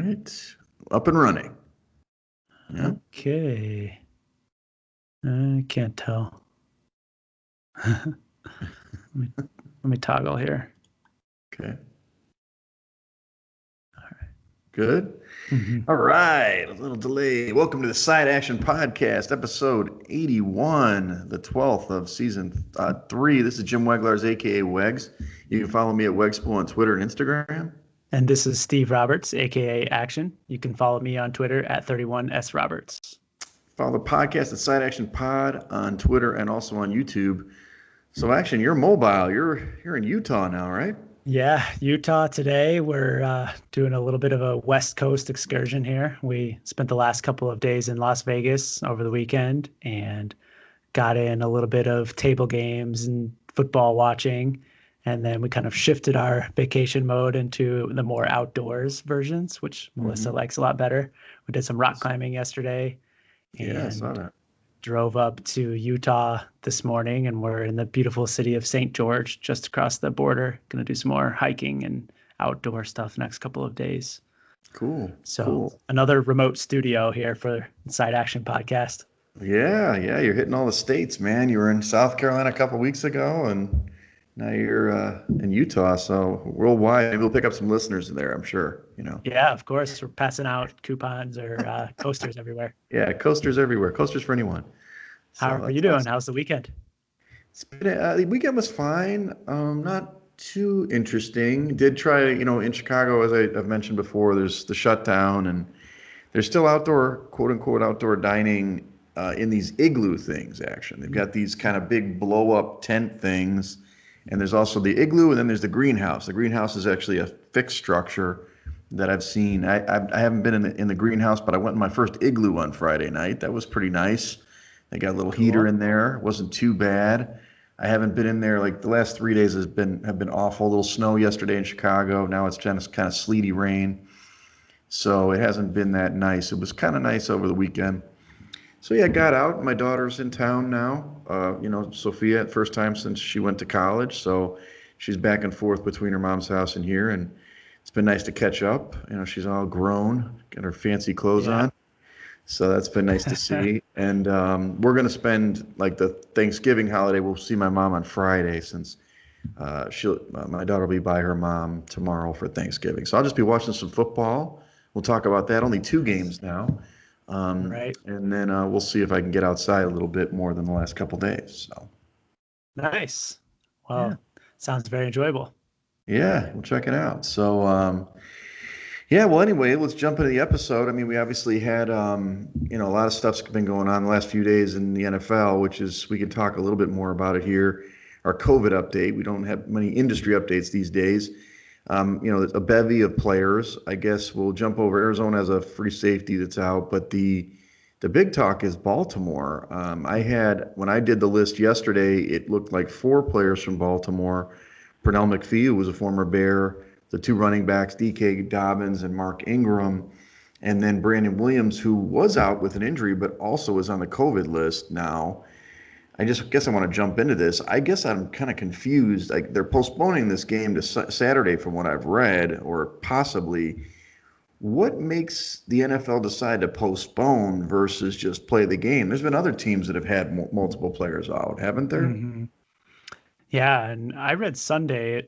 right. Up and running. Yeah. Okay. I can't tell. let me let me toggle here. Okay. All right. Good. Mhm. All right. A little delay. Welcome to the Side Action Podcast, episode 81, the 12th of season 3. This is Jim Weglars, aka Wegs. You can follow me at Wegspool on Twitter and Instagram. And this is Steve Roberts, aka Action. You can follow me on Twitter at 31S Roberts. Follow the podcast at Side Action Pod on Twitter and also on YouTube. So, Action, you're mobile. You're in Utah now, right? Yeah, Utah today. We're doing a little bit of a West Coast excursion here. We spent the last couple of days in Las Vegas over the weekend and got in a little bit of table games and football watching. And then we kind of shifted our vacation mode into the more outdoors versions, which Melissa likes a lot better. We did some rock climbing yesterday Yeah, I saw and that. drove up to Utah this morning, and we're in the beautiful city of St. George, just across the border. Going to do some more hiking and outdoor stuff next couple of days. Cool. So Cool. another remote studio here for Side Action Podcast. Yeah, you're hitting all the states, man. You were in South Carolina a couple weeks ago, and now you're in Utah. So worldwide, maybe we'll pick up some listeners there. I'm sure. Yeah, of course. We're passing out coupons or coasters everywhere. Yeah, coasters everywhere. Coasters for anyone. How So are you that's doing? awesome. How's the weekend? The weekend was fine. Not too interesting. Did try, in Chicago, as I've mentioned before, there's the shutdown, and there's still outdoor, quote unquote, outdoor dining in these igloo things, actually. They've got these kind of big blow up tent things. And there's also the igloo, and then there's the greenhouse. The greenhouse is actually a fixed structure that I've seen. I haven't been in the greenhouse, but I went in my first igloo on Friday night. That was pretty nice. They got a little heater Cool. in there. It wasn't too bad. I haven't been in there like the last 3 days have been awful. A little snow yesterday in Chicago. Now it's just kind of sleety rain. So it hasn't been that nice. It was kind of nice over the weekend. So yeah, got out. My daughter's in town now. Sophia, first time since she went to college. So she's back and forth between her mom's house and here, and it's been nice to catch up. She's all grown, got her fancy clothes Yeah. on. So that's been nice to see. And we're gonna spend like the Thanksgiving holiday. We'll see my mom on Friday since my daughter will be by her mom tomorrow for Thanksgiving. So I'll just be watching some football. We'll talk about that. Only two games now. Right. And then we'll see if I can get outside a little bit more than the last couple days. So Nice. yeah, Well, sounds very enjoyable. yeah, we'll check it out. So yeah, well, anyway, let's jump into the episode. I mean, we obviously had a lot of stuff's been going on the last few days in the NFL, which is we can talk a little bit more about it here. Our COVID update. We don't have many industry updates these days. There's a bevy of players. I guess we'll jump over. Arizona has a free safety that's out, but the big talk is Baltimore. When I did the list yesterday, it looked like four players from Baltimore. Pernell McPhee, who was a former Bear, the two running backs, DK Dobbins and Mark Ingram, and then Brandon Williams, who was out with an injury but also is on the COVID list now. I just guess I want to jump into this. I guess I'm kind of confused. Like they're postponing this game to Saturday, from what I've read, or possibly. What makes the NFL decide to postpone versus just play the game? There's been other teams that have had multiple players out, haven't there? Hmm. Yeah, and I read Sunday.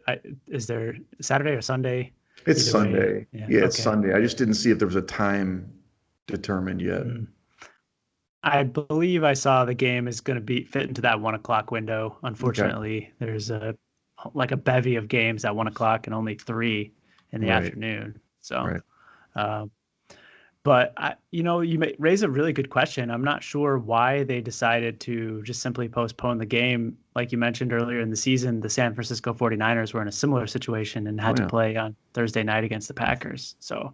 Is there Saturday or Sunday? It's Either way. Sunday. Yeah. Yeah, it's Okay. Sunday. I just didn't see if there was a time determined yet. Mm. I believe I saw the game is going to be fit into that 1 o'clock window. Okay. Unfortunately, there's a bevy of games at 1 o'clock and only three in the Right. afternoon. So, Right. um, but you may raise a really good question. I'm not sure why they decided to just simply postpone the game. Like you mentioned earlier in the season, the San Francisco 49ers were in a similar situation and Oh had to yeah. play on Thursday night against the Packers. So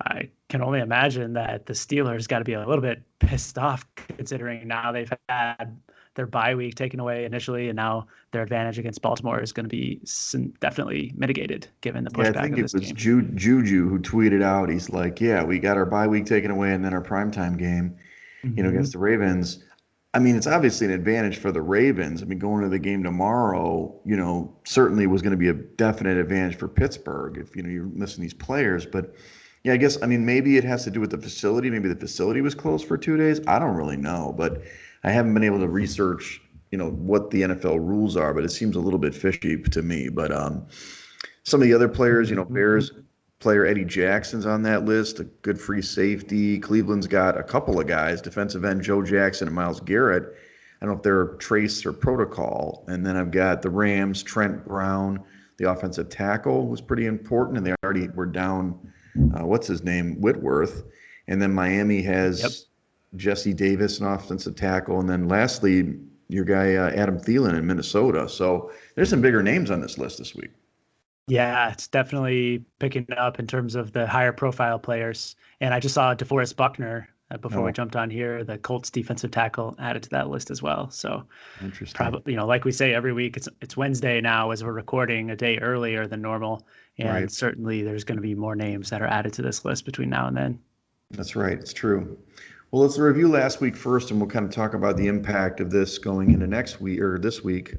I can only imagine that the Steelers got to be a little bit pissed off considering now they've had their bye week taken away initially, and now their advantage against Baltimore is going to be definitely mitigated given the Yeah, I pushback think of it this was game. Juju who tweeted out. He's like, "Yeah, we got our bye week taken away, and then our primetime game, against Hmm. the Ravens." I mean, it's obviously an advantage for the Ravens. I mean, going to the game tomorrow, certainly was going to be a definite advantage for Pittsburgh if you're missing these players. But Yeah, I guess, I mean, maybe it has to do with the facility. Maybe the facility was closed for 2 days. I don't really know, but I haven't been able to research, what the NFL rules are, but it seems a little bit fishy to me. But some of the other players, Mhm. Bears player Eddie Jackson's on that list, a good free safety. Cleveland's got a couple of guys, defensive end Joe Jackson and Miles Garrett. I don't know if they're trace or protocol. And then I've got the Rams, Trent Brown, the offensive tackle was pretty important, and they already were down, what's his name, Whitworth. And then Miami Yep. has Jesse Davis, an offensive tackle. And then lastly, your guy, Adam Thielen in Minnesota. So there's some bigger names on this list this week. Yeah, it's definitely picking up in terms of the higher profile players. And I just saw DeForest Buckner before we Oh, jumped on here, the Colts defensive tackle added to that list as well. So interesting. probably, like we say every week, it's Wednesday now as we're recording a day earlier than normal. Right. And certainly there's going to be more names that are added to this list between now and then. That's right. It's true. Well, let's review last week first, and we'll kind of talk about the impact of this going into next week or this week.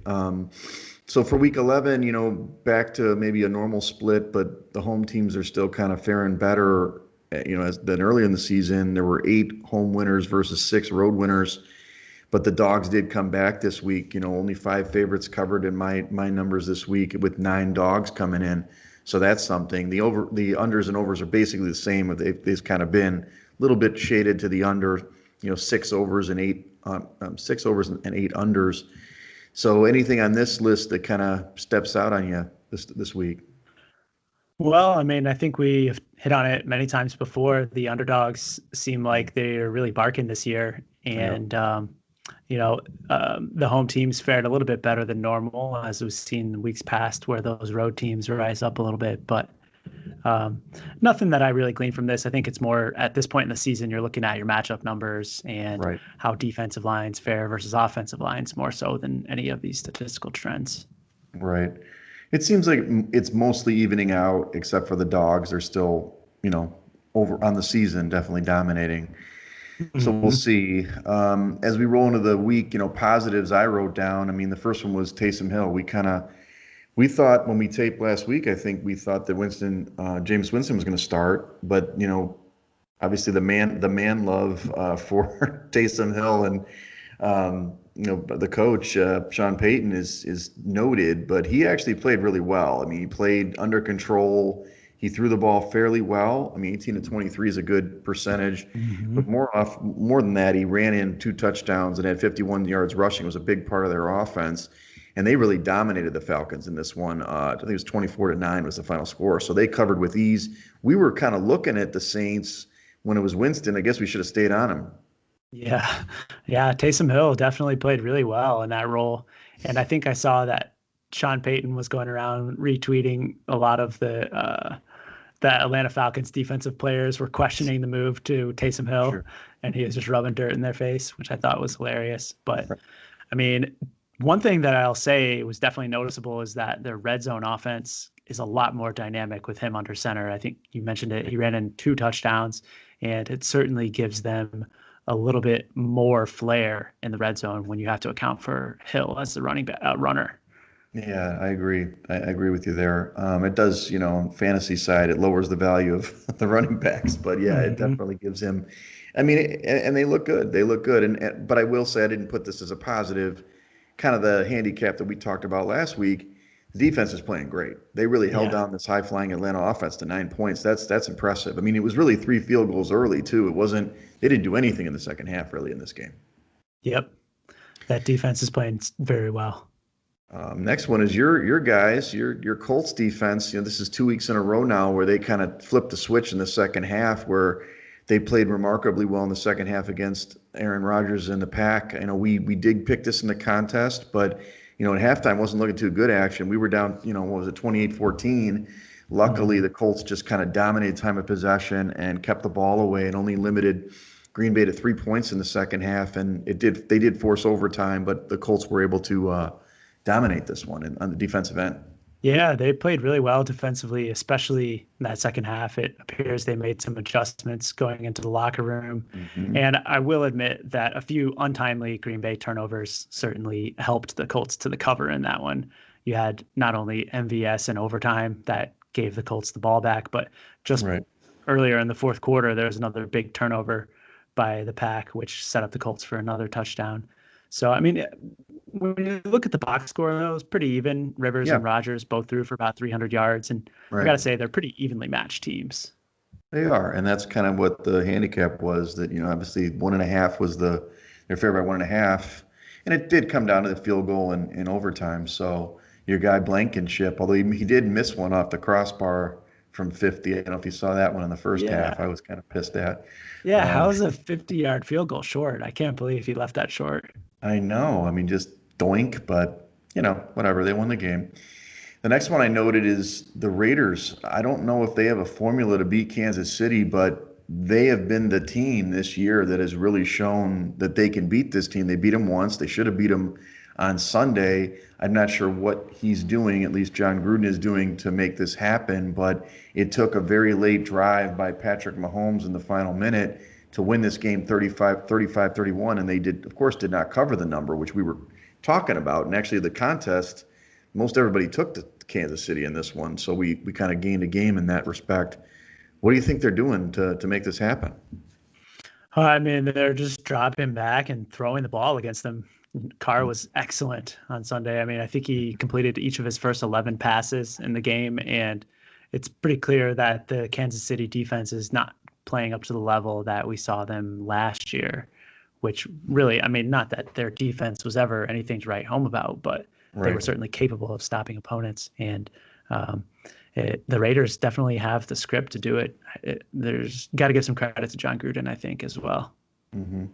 So for week 11, back to maybe a normal split, but the home teams are still kind of faring better, than earlier in the season. There were 8 home winners versus 6 road winners, but the dogs did come back this week. Only 5 favorites covered in my numbers this week, with 9 dogs coming in. So that's something. The unders and overs are basically the same. They've kind of been a little bit shaded to the under. 6 overs and 8 unders. So anything on this list that kind of steps out on you this week? Well, I mean, I think we've hit on it many times before. The underdogs seem like they're really barking this year, Yeah. and the home teams fared a little bit better than normal, as we've seen weeks past, where those road teams rise up a little bit. But nothing that I really gleaned from this. I think it's more at this point in the season, you're looking at your matchup numbers and Right. how defensive lines fare versus offensive lines more so than any of these statistical trends. Right. It seems like it's mostly evening out, except for the dogs. They're still, over on the season, definitely dominating. So we'll Mhm. see. As we roll into the week, positives I wrote down. I mean, the first one was Taysom Hill. We thought when we taped last week, I think we thought that James Winston was going to start, but obviously the man love for Taysom Hill and the coach, Sean Payton, is noted, but he actually played really well. I mean, he played under control. He threw the ball fairly well. I mean, 18 to 23 is a good percentage, but Mhm. more than that, he ran in 2 touchdowns and had 51 yards rushing. It was a big part of their offense, and they really dominated the Falcons in this one. I think it was 24-9 was the final score, so they covered with ease. We were kind of looking at the Saints when it was Winston. I guess we should have stayed on him. Yeah. Yeah. Taysom Hill definitely played really well in that role. And I think I saw that Sean Payton was going around retweeting a lot of the Atlanta Falcons defensive players were questioning the move to Taysom Hill, Sure. and he was just rubbing dirt in their face, which I thought was hilarious. But I mean, one thing that I'll say was definitely noticeable is that their red zone offense is a lot more dynamic with him under center. I think you mentioned it. He ran in 2 touchdowns, and it certainly gives them a little bit more flair in the red zone when you have to account for Hill as the runner. Yeah, I agree. I agree with you there. It does, on fantasy side, it lowers the value of the running backs, but yeah, it Hmm. definitely gives him. I mean, and they look good. They look good, but I will say I didn't put this as a positive. Kind of the handicap that we talked about last week. The defense is playing great. They really held Yeah. down this high-flying Atlanta offense to 9 points. That's impressive. I mean, it was really 3 field goals early too. It wasn't. They didn't do anything in the second half really in this game. Yep. That defense is playing very well. Next one is your guys, your Colts defense. This is 2 weeks in a row now where they kind of flipped the switch in the second half, where they played remarkably well in the second half against Aaron Rodgers and the Pack. We did pick this in the contest, but at halftime wasn't looking too good. Action. We were down, what was it, 28-14. Luckily, Mhm. the Colts just kind of dominated time of possession and kept the ball away and only limited Green Bay to 3 points in the second half. And they did force overtime, but the Colts were able to dominate this one on the defensive end. Yeah, they played really well defensively, especially in that second half. It appears they made some adjustments going into the locker room. Hmm. And I will admit that a few untimely Green Bay turnovers certainly helped the Colts to the cover in that one. You had not only MVS in overtime that gave the Colts the ball back, but just Right. earlier in the fourth quarter, there was another big turnover by the Pack, which set up the Colts for another touchdown. So, I mean, when you look at the box score, though, it was pretty even. Rivers and Yeah, Rodgers both threw for about 300 yards, and I got right. to say they're pretty evenly matched teams. They are, and that's kind of what the handicap was. That obviously 1.5 was their fair by 1.5, and it did come down to the field goal in overtime. So your guy Blankenship, although he did miss one off the crossbar from 50. I don't know if you saw that one in the first half. Yeah. I was kind of pissed at. Yeah. Um, How's a 50-yard field goal short? I can't believe he left that short. I know. I mean, just doink, but whatever. They won the game. The next one I noted is the Raiders. I don't know if they have a formula to beat Kansas City, but they have been the team this year that has really shown that they can beat this team. They beat them once. They should have beat them on Sunday. I'm not sure what he's doing, at least John Gruden is doing to make this happen, but it took a very late drive by Patrick Mahomes in the final minute to win this game 31, and they of course, did not cover the number, which we were talking about. And actually the contest, most everybody took to Kansas City in this one, so we kind of gained a game in that respect. What do you think they're doing to make this happen? I mean, they're just dropping back and throwing the ball against them. Carr was excellent on Sunday. I mean, I think he completed each of his first 11 passes in the game, and it's pretty clear that the Kansas City defense is not playing up to the level that we saw them last year, which really, I mean, not that their defense was ever anything to write home about, but they were Right. certainly capable of stopping opponents. And um, the Raiders definitely have the script to do it. There's got to give some credit to John Gruden, I think, as well. hmm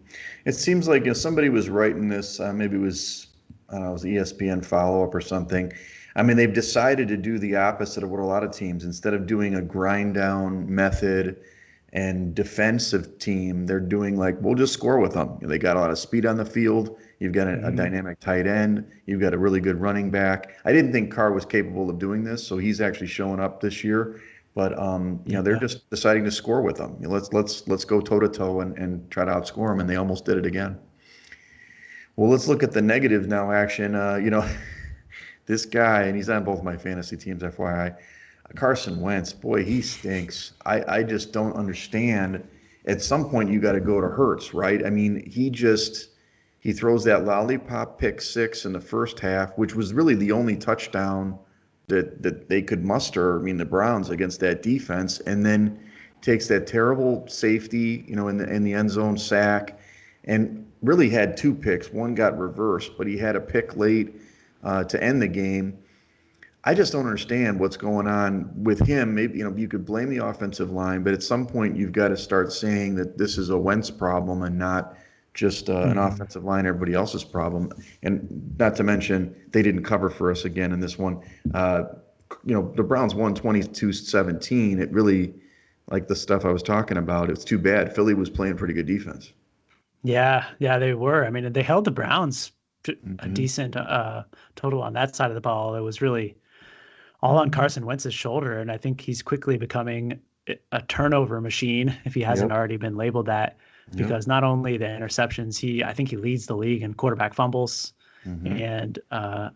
It seems like if somebody was writing this, maybe it was, I don't know, it was ESPN follow-up or something. I mean, they've decided to do the opposite of what a lot of teams, instead of doing a grind down method and defensive team, they're doing like, we'll just score with them. They got a lot of speed on the field. You've got a Mhm. dynamic tight end. You've got a really good running back. I didn't think Carr was capable of doing this, so he's actually showing up this year. But they're Yeah. just deciding to score with them. Let's go toe to toe and try to outscore them, and they almost did it again. Well, let's look at the negative now. Action. This guy, and he's on both my fantasy teams, FYI. Carson Wentz, boy, he stinks. I just don't understand. At some point, you got to go to Hurts, right? I mean, he throws that lollipop pick six in the first half, which was really the only touchdown that they could muster. I mean, the Browns against that defense, and then takes that terrible safety, in the end zone sack, and really had two picks. One got reversed, but he had a pick late to end the game. I just don't understand what's going on with him. Maybe you could blame the offensive line, but at some point you've got to start saying that this is a Wentz problem and not just an Mhm. offensive line, everybody else's problem. And not to mention they didn't cover for us again in this one. The Browns won 22-17. It really, like the stuff I was talking about, it's too bad. Philly was playing pretty good defense. Yeah, yeah, they were. I mean, they held the Browns to a hmm decent total on that side of the ball. It was really all on Carson Wentz's shoulder, and I think he's quickly becoming a turnover machine if he hasn't Yep. already been labeled that. Yep. Because not only the interceptions, I think he leads the league in quarterback fumbles, hmm and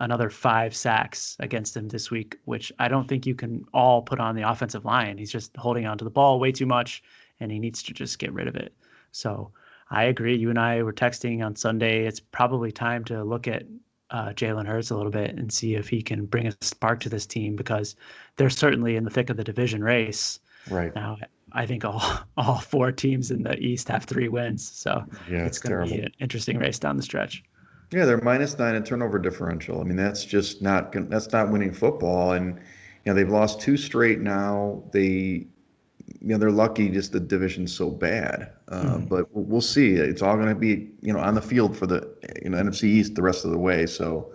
another 5 sacks against him this week, which I don't think you can all put on the offensive line. He's just holding on to the ball way too much, and he needs to just get rid of it. So I agree. You and I were texting on Sunday. It's probably time to look at Jalen Hurts a little bit and see if he can bring a spark to this team, because they're certainly in the thick of the division race. Right. Now, I think all 4 teams in the East have 3 wins, so Yeah, it's it's going to be terrible. an interesting race down the stretch. Yeah, they're -9 in turnover differential. I mean, that's just that's not winning football. And they've lost two straight now. They're lucky just the division's so bad. Mhm. But we'll see. It's all going to be on the field for the NFC East the rest of the way. So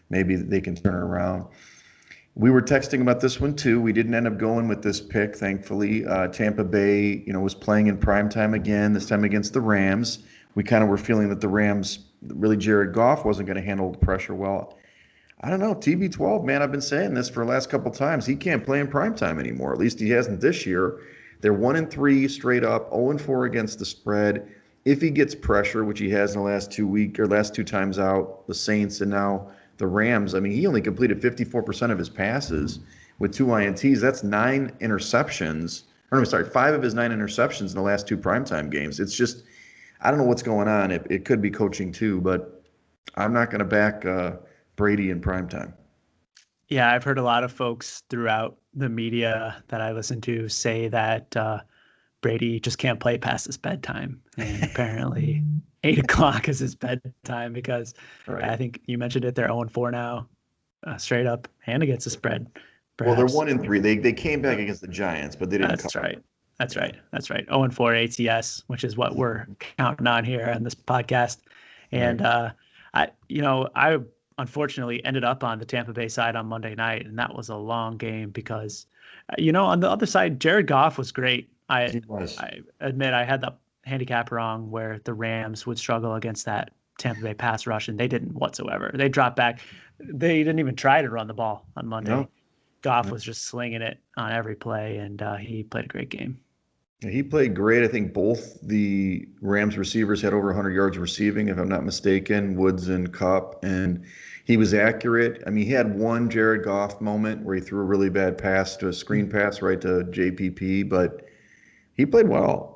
maybe they can turn it around. We were texting about this one too. We didn't end up going with this pick, thankfully. Tampa Bay, was playing in prime time again, this time against the Rams. We kind of were feeling that the Rams, really Jared Goff wasn't going to handle the pressure well. I don't know. TB12, man, I've been saying this for the last couple of times. He can't play in prime time anymore. At least he hasn't this year. They're 1-3 straight up, 0-4 against the spread. If he gets pressure, which he has in the last 2 weeks or last two times out, the Saints and now the Rams. I mean, he only completed 54% of his passes with two INTs. That's 9 interceptions or no, sorry, 5 of his 9 interceptions in the last 2 primetime games. It's just, I don't know what's going on. It could be coaching too, but I'm not going to back Brady in primetime. Yeah, I've heard a lot of folks throughout the media that I listen to say that Brady just can't play past his bedtime. And apparently 8 o'clock is his bedtime because I Right. think you mentioned it. They're 0-4 now, straight up and against the spread, Well, they're perhaps. 1-3. They came back Uh, against the Giants, but they didn't That's cover. right. That's Yeah. right. That's right. 0-4 ATS, which is what we're counting on here on this podcast. Right. And I unfortunately ended up on the Tampa Bay side on Monday night, and that was a long game because, on the other side, Jared Goff was great. I He was. I admit I had the handicap wrong where the Rams would struggle against that Tampa Bay pass rush, and they didn't whatsoever. They dropped back. They didn't even try to run the ball on Monday. No. Goff No. was just slinging it on every play, and he played a great game. He played great. I think both the Rams receivers had over 100 yards receiving, if I'm not mistaken, Woods and Cup, and he was accurate. I mean, he had one Jared Goff moment where he threw a really bad pass to a screen pass right to JPP, but he played well.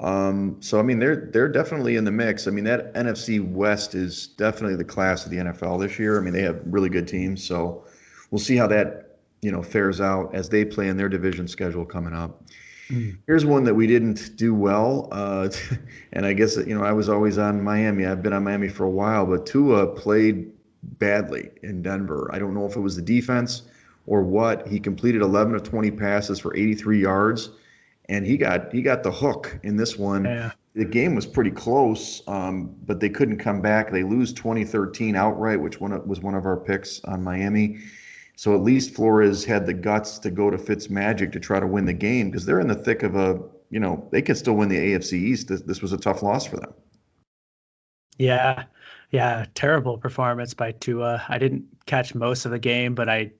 So I mean, they're definitely in the mix. I mean, that NFC West is definitely the class of the NFL this year. I mean, they have really good teams, so we'll see how that fares out as they play in their division schedule coming up. Mm. Here's one that we didn't do well, and I guess I was always on Miami. I've been on Miami for a while, but Tua played badly in Denver. I don't know if it was the defense or what. He completed 11 of 20 passes for 83 yards, and he got the hook in this one. Yeah. The game was pretty close, but they couldn't come back. They lose 2013 outright, which was one of our picks on Miami. So at least Flores had the guts to go to Fitzmagic to try to win the game because they're in the thick of they could still win the AFC East. This was a tough loss for them. Yeah. Yeah. Terrible performance by Tua. I didn't catch most of the game, but I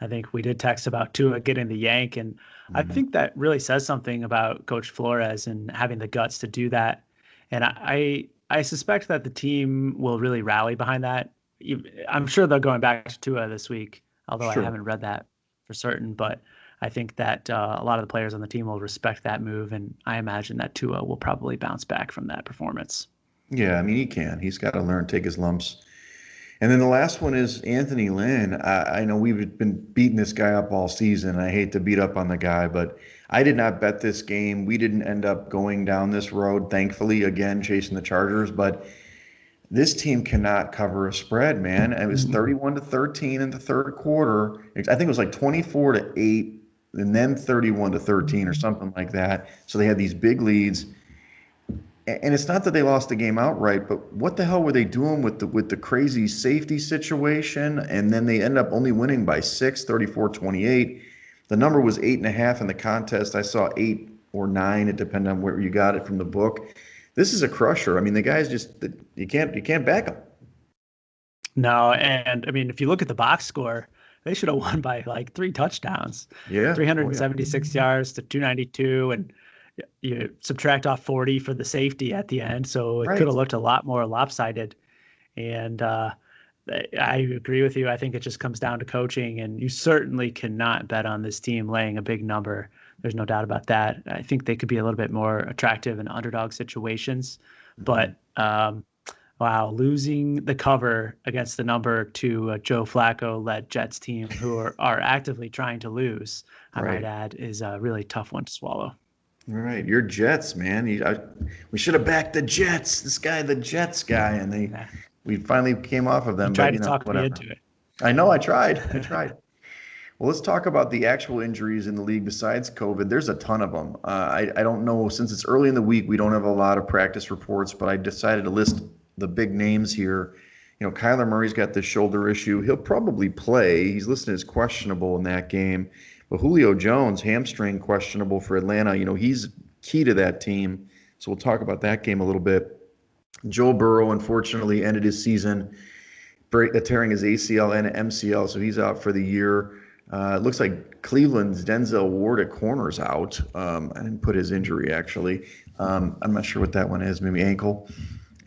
think we did text about Tua getting the yank. And I Mhm. think that really says something about Coach Flores and having the guts to do that. And I suspect that the team will really rally behind that. I'm sure they're going back to Tua this week, although I Sure. haven't read that for certain. But I think that a lot of the players on the team will respect that move. And I imagine that Tua will probably bounce back from that performance. Yeah, I mean he can. He's got to learn, take his lumps. And then the last one is Anthony Lynn. I know we've been beating this guy up all season. I hate to beat up on the guy, but I did not bet this game. We didn't end up going down this road, thankfully, again, chasing the Chargers. But this team cannot cover a spread, man. It was Mm-mm. 31-13 in the third quarter. I think it was like 24-8 and then 31-13 or something like that. So they had these big leads. And it's not that they lost the game outright, but what the hell were they doing with the crazy safety situation? And then they end up only winning by 6, 34-28. The number was 8.5 in the contest. I saw 8 or 9. It depended on where you got it from the book. This is a crusher. I mean, the guys just you can't back them. No, and I mean, if you look at the box score, they should have won by like 3 touchdowns, Yeah. Oh yeah. 376 yards to 292, and you subtract off 40 for the safety at the end, so it could Right. have looked a lot more lopsided. And I agree with you. I think it just comes down to coaching, and you certainly cannot bet on this team laying a big number. There's no doubt about that. I think they could be a little bit more attractive in underdog situations, Mhm. but wow, losing the cover against the number to a Joe Flacco-led Jets team who are actively trying to lose, I might Right. add, is a really tough one to swallow. Right. You're Jets, man. We should have backed the Jets. This guy, the Jets guy, and Yeah, we finally came off of you them, tried but to talk me whatever. into it. I know I tried. I tried. Well, let's talk about the actual injuries in the league besides COVID. There's a ton of them. I don't know, since it's early in the week, we don't have a lot of practice reports, but I decided to list the big names here. Kyler Murray's got this shoulder issue. He'll probably play. He's listed as questionable in that game. But Julio Jones, hamstring questionable for Atlanta. He's key to that team. So we'll talk about that game a little bit. Joe Burrow, unfortunately, ended his season tearing his ACL and MCL, so he's out for the year. It looks like Cleveland's Denzel Ward at corner's out. I didn't put his injury, actually. I'm not sure what that one is, maybe ankle.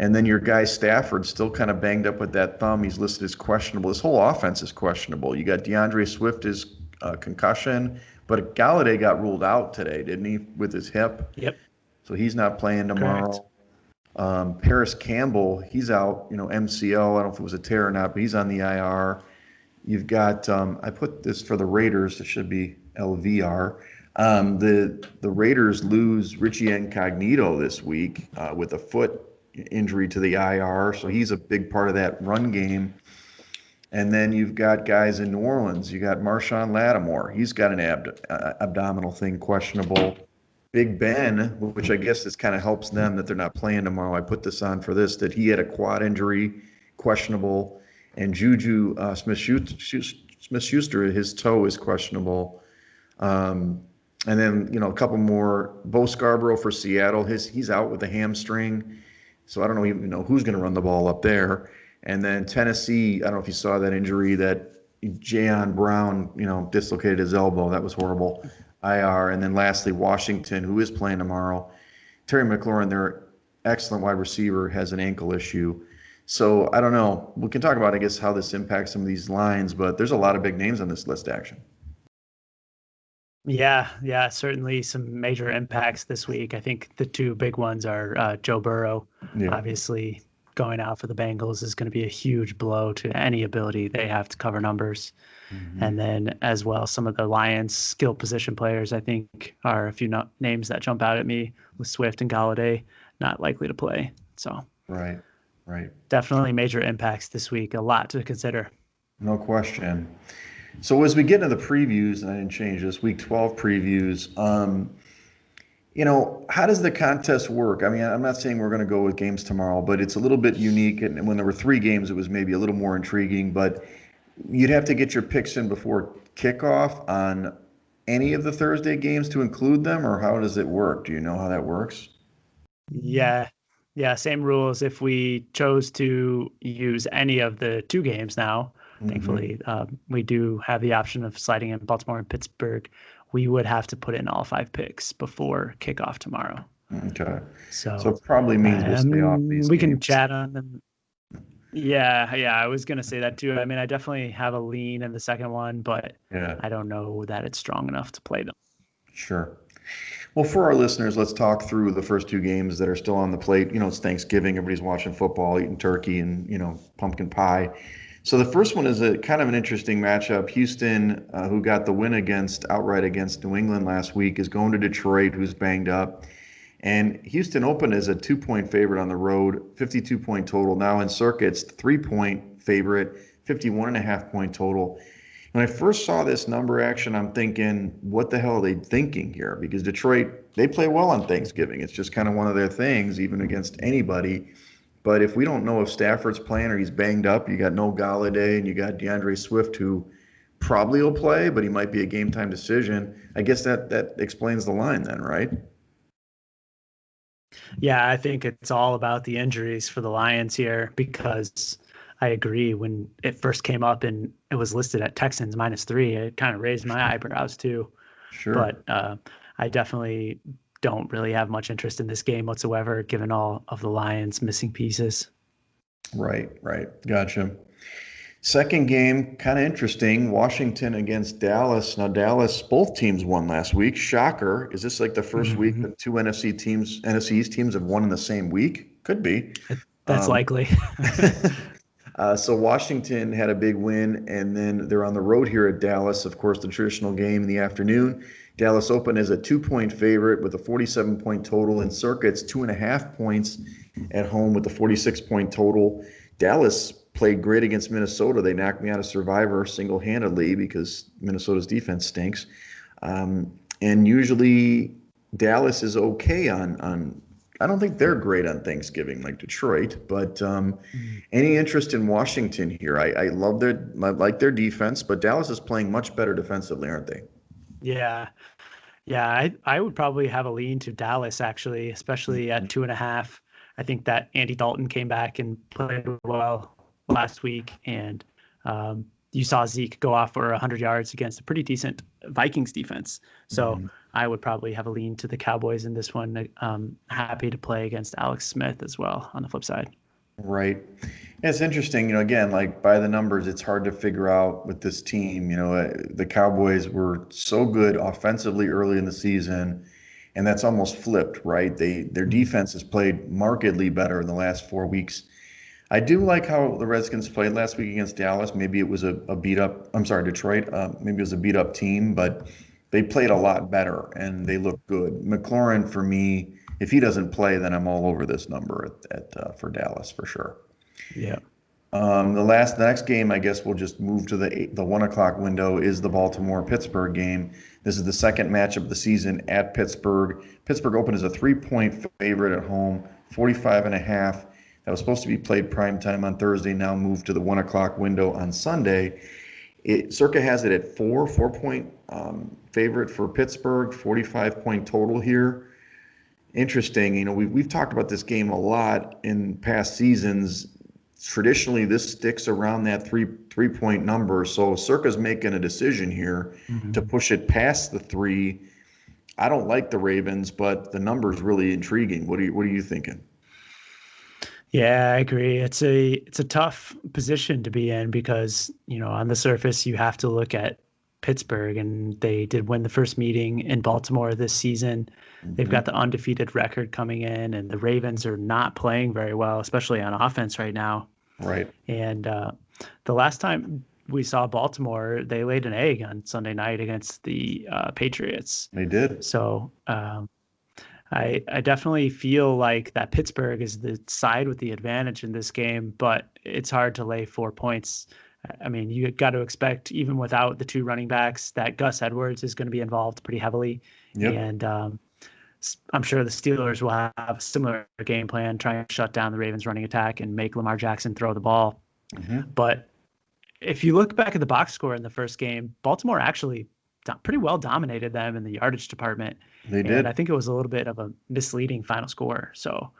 And then your guy Stafford still kind of banged up with that thumb. He's listed as questionable. This whole offense is questionable. You got DeAndre Swift is concussion. But Galladay got ruled out today, didn't he, with his hip? Yep, So he's not playing correct. tomorrow. Paris Campbell, he's out, MCL. I don't know if it was a tear or not, but he's on the IR. You've got, I put this for the Raiders. It should be LVR. The Raiders lose Richie Incognito this week with a foot injury to the IR, so he's a big part of that run game. And then you've got guys in New Orleans. You got Marshawn Lattimore. He's got an abdominal thing, questionable. Big Ben, which I guess this kind of helps them that they're not playing tomorrow. I put this on for this, that he had a quad injury, questionable. And Juju Smith-Schuster, his toe is questionable. And then, a couple more. Bo Scarborough for Seattle, he's out with a hamstring. So I don't know even know who's going to run the ball up there. And then Tennessee, I don't know if you saw that injury that Jayon Brown, dislocated his elbow. That was horrible. IR. And then lastly, Washington, who is playing tomorrow. Terry McLaurin, their excellent wide receiver, has an ankle issue. So I don't know. We can talk about, I guess, how this impacts some of these lines, but there's a lot of big names on this list, action. Yeah, certainly some major impacts this week. I think the two big ones are Joe Burrow, Yeah. obviously going out for the Bengals is going to be a huge blow to any ability they have to cover numbers. Mm-hmm. And then as well, some of the Lions skill position players, I think, are a few names that jump out at me with Swift and Galladay not likely to play. So Right. definitely major impacts this week. A lot to consider. No question. So as we get into the previews, and I didn't change this, Week 12 previews, how does the contest work? I mean, I'm not saying we're going to go with games tomorrow, but it's a little bit unique. And when there were 3 games, it was maybe a little more intriguing. But you'd have to get your picks in before kickoff on any of the Thursday games to include them, or how does it work? Do you know how that works? Yeah, same rules. If we chose to use any of the 2 games now, thankfully, we do have the option of sliding in Baltimore and Pittsburgh. We would have to put in all 5 picks before kickoff tomorrow. Okay. So So it probably means we'll stay off these we can games. chat on them. Yeah, I was going to say that too. I mean, I definitely have a lean in the second one, but Yeah, I don't know that it's strong enough to play them. sure. Well, for our listeners, let's talk through the first 2 games that are still on the plate. It's Thanksgiving. Everybody's watching football, eating turkey and, pumpkin pie. So the first one is a kind of an interesting matchup. Houston, who got the win outright against New England last week, is going to Detroit, who's banged up. And Houston opened as a 2-point favorite on the road, 52-point total. Now in circuits, 3-point favorite, 51.5-point total. When I first saw this number action, I'm thinking, what the hell are they thinking here? Because Detroit, they play well on Thanksgiving. It's just kind of one of their things, even against anybody. But if we don't know if Stafford's playing or he's banged up, you got no Galladay and you got DeAndre Swift, who probably will play, but he might be a game time decision. I guess that explains the line then, right? Yeah, I think it's all about the injuries for the Lions here because I agree. When it first came up and it was listed at Texans -3, it kind of raised my eyebrows too. Sure. But I definitely don't really have much interest in this game whatsoever, given all of the Lions' missing pieces. Right. Gotcha. Second game, kind of interesting. Washington against Dallas. Now, Dallas, both teams won last week. Shocker. Is this like the first week that 2 NFC East teams have won in the same week? Could be. That's likely. So Washington had a big win, and then they're on the road here at Dallas. Of course, the traditional game in the afternoon. Dallas opened as a 2-point favorite with a 47-point total in circuits, 2.5 points at home with a 46-point total. Dallas played great against Minnesota. They knocked me out of Survivor single-handedly because Minnesota's defense stinks. And usually Dallas is okay on I don't think they're great on Thanksgiving like Detroit, but any interest in Washington here? I like their defense, but Dallas is playing much better defensively, aren't they? Yeah. I would probably have a lean to Dallas, actually, especially at 2.5. I think that Andy Dalton came back and played well last week, and you saw Zeke go off for 100 yards against a pretty decent Vikings defense. So I would probably have a lean to the Cowboys in this one. Happy to play against Alex Smith as well on the flip side. Right. Yeah, it's interesting, again, like by the numbers, it's hard to figure out with this team. The Cowboys were so good offensively early in the season, and that's almost flipped, right? Their Mhm. defense has played markedly better in the last 4 weeks. I do like how the Redskins played last week against Dallas. Maybe it was a beat up, I'm sorry, Detroit. Maybe it was a beat up team, but they played a lot better and they look good. McLaurin, for me, if he doesn't play, then I'm all over this number for Dallas for sure. Yeah. The next game, I guess we'll just move to the 1 o'clock window is the Baltimore Pittsburgh game. This is the second matchup of the season at Pittsburgh. Pittsburgh opened as a 3-point favorite at home, 45 and a half. That was supposed to be played prime time on Thursday, now moved to the 1 o'clock window on Sunday. Circa has it at 4-point favorite for Pittsburgh, 45-point total here. Interesting. We've talked about this game a lot in past seasons. Traditionally, this sticks around that three point number. So Circa's making a decision here to Mhm. push it past the three. I don't like the Ravens, but the number's really intriguing. What are you thinking? Yeah, I agree. It's a tough position to be in because, on the surface you have to look at Pittsburgh and they did win the first meeting in Baltimore this season. They've got Hmm. the undefeated record coming in and the Ravens are not playing very well, especially on offense right now. Right. And the last time we saw Baltimore, they laid an egg on Sunday night against the Patriots. They did. So I definitely feel like that Pittsburgh is the side with the advantage in this game, but it's hard to lay 4 points. I mean, you got to expect, even without the two running backs, that Gus Edwards is going to be involved pretty heavily. Yep. And I'm sure the Steelers will have a similar game plan, trying to shut down the Ravens' running attack and make Lamar Jackson throw the ball. Hmm. But if you look back at the box score in the first game, Baltimore actually pretty well dominated them in the yardage department. They And I did. think it was a little bit of a misleading final score. So, Well,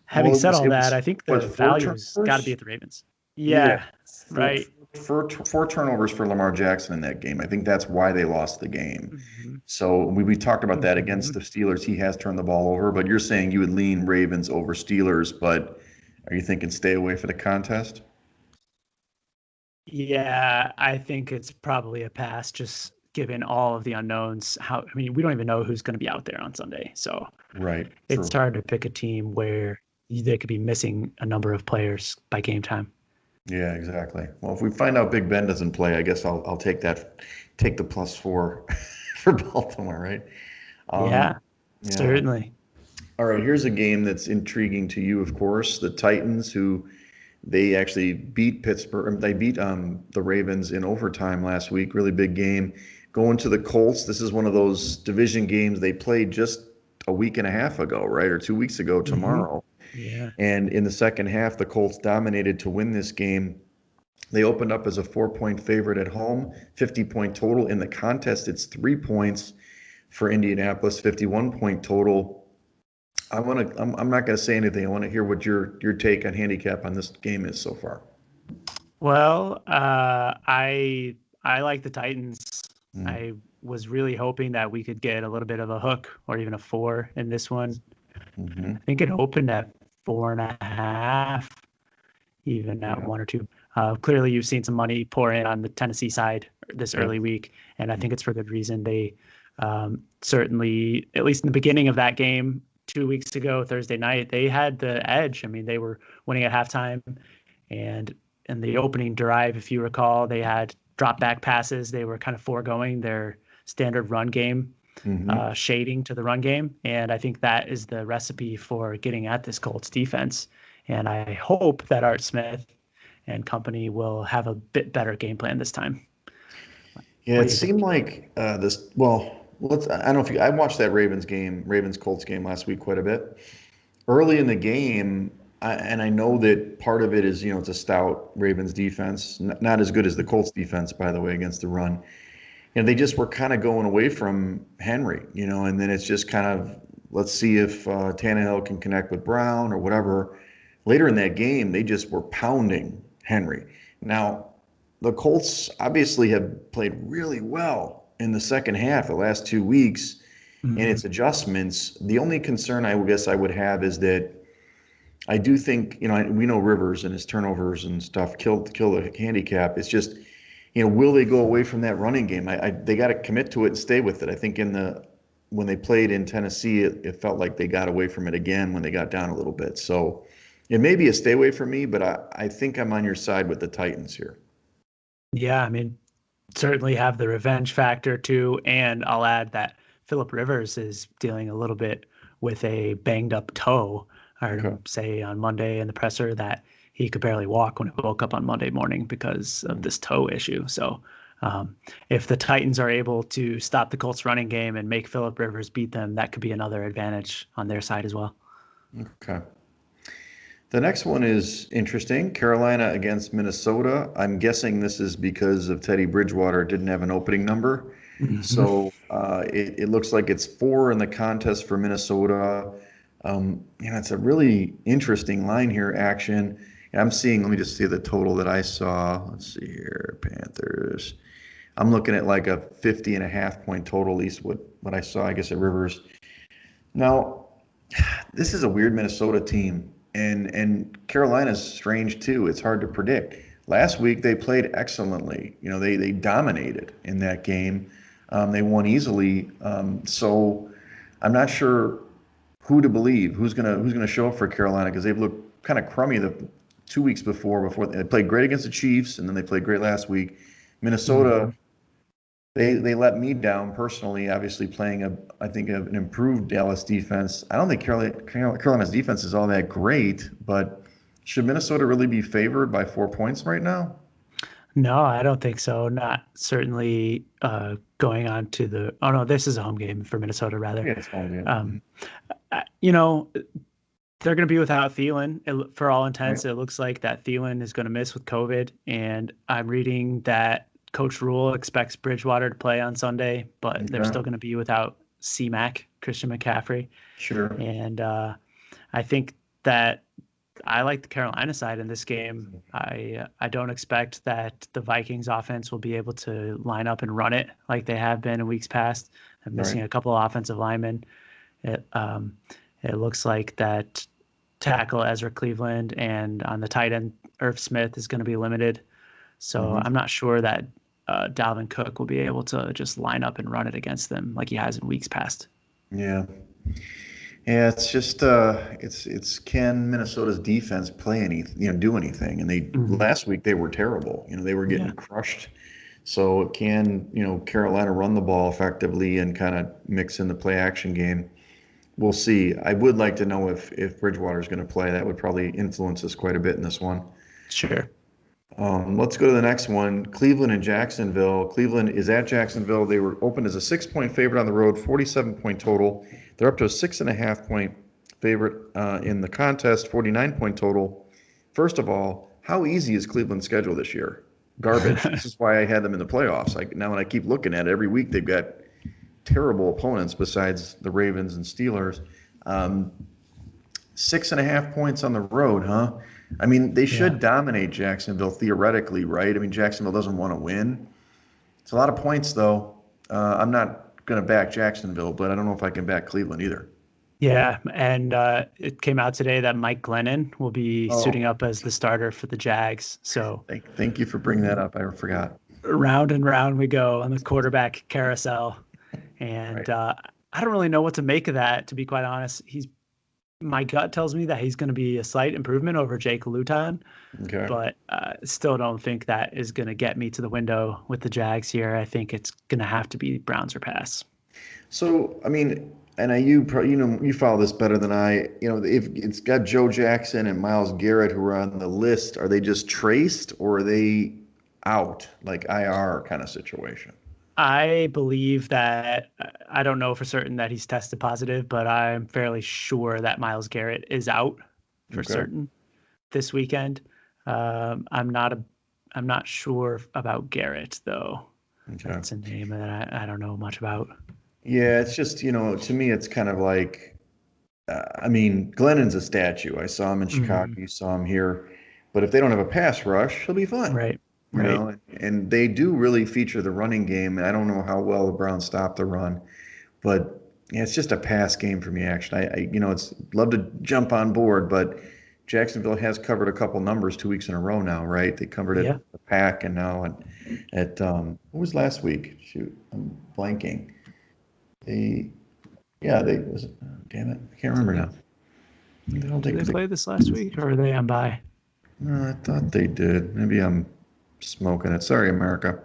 having said all it that, was I think what, the four value's got to be turnovers? at the Ravens. Yeah, Yeah, four, right. four turnovers for Lamar Jackson in that game. I think that's why they lost the game. Hmm. So we talked about that Hmm. against the Steelers. He has turned the ball over, but you're saying you would lean Ravens over Steelers, but are you thinking stay away for the contest? Yeah, I think it's probably a pass, just given all of the unknowns. I mean, we don't even know who's going to be out there on Sunday. So Right, it's true. hard to pick a team where they could be missing a number of players by game time. Yeah, exactly. Well, if we find out Big Ben doesn't play, I guess I'll take the +4 for Baltimore, right? Um, Yeah, yeah. certainly. All right, here's a game that's intriguing to you, of course. The Titans, who they actually beat Pittsburgh. They beat the Ravens in overtime last week. Really big game. Going to the Colts. This is one of those division games they played just a week and a half ago, right? Or 2 weeks ago Hmm. tomorrow. Yeah. And in the second half, the Colts dominated to win this game. They opened up as a 4-point favorite at home, 50-point total. In the contest, it's 3 points for Indianapolis, 51-point total. I'm not going to say anything. I want to hear what your take on handicap on this game is so far. Well, I like the Titans. Mm, I was really hoping that we could get a little bit of a hook or even a four in this one. hmm. I think it opened at 4.5, even at Yeah. one or two. Clearly, you've seen some money pour in on the Tennessee side this Yep. early week, and I think it's for good reason. They certainly, at least in the beginning of that game 2 weeks ago, Thursday night, they had the edge. I mean, they were winning at halftime, and in the opening drive, if you recall, they had drop back passes. They were kind of foregoing their standard run game, Hmm. shading to the run game. And I think that is the recipe for getting at this Colts defense. And I hope that Art Smith and company will have a bit better game plan this time. Yeah, What it do you seemed think? like this. Well, I don't know if I watched that Ravens Colts game last week quite a bit. Early in the game, and I know that part of it is, it's a stout Ravens defense, not as good as the Colts defense, by the way, against the run. They just were kind of going away from Henry, and then it's just kind of let's see if Tannehill can connect with Brown or whatever. Later in that game, they just were pounding Henry. Now, the Colts obviously have played really well in the second half, the last 2 weeks, and Mm-hmm. its adjustments. The only concern I guess I would have is that I do think, we know Rivers and his turnovers and stuff kill the handicap. It's just, will they go away from that running game? They got to commit to it and stay with it. I think when they played in Tennessee, it felt like they got away from it again when they got down a little bit. So it may be a stay away for me, but I think I'm on your side with the Titans here. Yeah, I mean, certainly have the revenge factor too. And I'll add that Philip Rivers is dealing a little bit with a banged up toe. I heard Okay. him say on Monday in the presser that he could barely walk when he woke up on Monday morning because of this toe issue. So if the Titans are able to stop the Colts running game and make Philip Rivers beat them, that could be another advantage on their side as well. Okay. The next one is interesting. Carolina against Minnesota. I'm guessing this is because of Teddy Bridgewater didn't have an opening number. Mhm. So it looks like it's 4 in the contest for Minnesota. It's a really interesting line here, action. I'm seeing, let me just see the total that I saw. Let's see here, Panthers. I'm looking at like a 50.5 point total, at least what I saw, I guess, at Rivers. Now, this is a weird Minnesota team, and Carolina's strange too. It's hard to predict. Last week they played excellently. They dominated in that game. They won easily. So I'm not sure who to believe. Who's gonna show up for Carolina because they've looked kind of crummy the 2 weeks before they played great against the Chiefs, and then they played great last week. Minnesota, Mhm. they let me down personally, obviously playing I think an improved Dallas defense. I don't think Carolina's defense is all that great, but should Minnesota really be favored by 4 points right now? No, I don't think so. Not certainly going on to the. Oh no, this is a home game for Minnesota rather. Yeah, it's home Um, game. you know, they're going to be without Thielen. For all Right. intents, it looks like that Thielen is going to miss with COVID. And I'm reading that Coach Rule expects Bridgewater to play on Sunday, but they're Okay. still going to be without C-Mac, Christian McCaffrey. Sure. And I think that I like the Carolina side in this game. I don't expect that the Vikings offense will be able to line up and run it like they have been in weeks past. I'm Right. missing a couple of offensive linemen. It it looks like that tackle Ezra Cleveland and on the tight end Irv Smith is going to be limited. So Hmm. I'm not sure that Dalvin Cook will be able to just line up and run it against them like he has in weeks past. Yeah. Yeah, it's just it's can Minnesota's defense play do anything? And they Mhm. last week they were terrible. They were Yeah. getting crushed. So can, Carolina run the ball effectively and kind of mix in the play action game? We'll see. I would like to know if Bridgewater is going to play. That would probably influence us quite a bit in this one. Sure. Let's go to the next one. Cleveland and Jacksonville. Cleveland is at Jacksonville. They were opened as a 6 point favorite on the road, 47 point total. They're up to a 6.5 point favorite in the contest, 49 point total. First of all, how easy is Cleveland's schedule this year? Garbage. This is why I had them in the playoffs. Now when I keep looking at it, every week they've got terrible opponents besides the Ravens and Steelers. Um, 6.5 points on the road, huh? I mean, they Yeah. should dominate Jacksonville theoretically, right? I mean, Jacksonville doesn't want to win. It's a lot of points, though. I'm not going to back Jacksonville, but I don't know if I can back Cleveland either. Yeah, and it came out today that Mike Glennon will be suiting Oh, up as the starter for the Jags. So thank you for bringing that up. I forgot. round and round we go on the quarterback carousel, Right. and I don't really know what to make of that. To be quite honest, he's my gut tells me that he's going to be a slight improvement over Jake Luton, Okay. but still don't think that is going to get me to the window with the Jags here. I think it's going to have to be Browns or pass. So, I mean, and you follow this better than I. If it's got Joe Jackson and Miles Garrett who are on the list, are they just traced or are they out, like IR kind of situation? I believe that I don't know for certain that he's tested positive, but I'm fairly sure that Miles Garrett is out for Okay. certain this weekend. I'm not sure about Garrett though. Okay. That's a name that I don't know much about. Yeah, it's just, to me, it's kind of like, I mean, Glennon's a statue. I saw him in Chicago, Mhm. you saw him here. But if they don't have a pass rush, he'll be fine. Right, right. And they do really feature the running game. And I don't know how well the Browns stop the run, but yeah, it's just a pass game for me, actually. It's love to jump on board, but Jacksonville has covered a couple numbers 2 weeks in a row now, right? They covered Yeah. at the Pack and now at what was last week? Shoot, I'm blanking. They yeah, they was it, damn it, I can't remember now. They don't Did take they they, play this last week or are they on bye? no, I thought they did. Maybe I'm smoking it. Sorry, America.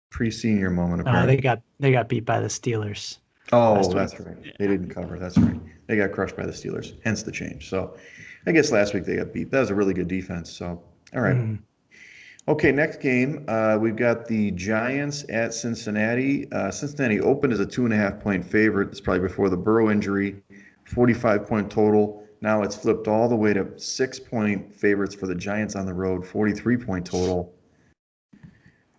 Pre-senior moment They apparently. got beat by the Steelers Oh, last week. that's right. They Yeah. didn't cover. That's right. They got crushed by the Steelers, hence the change. So I guess last week they got beat. That was a really good defense. So, all right. Mhm. Okay, next game. We've got the Giants at Cincinnati. Cincinnati opened as a 2.5 point favorite. It's probably before the Burrow injury. 45 point total. Now it's flipped all the way to 6 point favorites for the Giants on the road. 43 point total.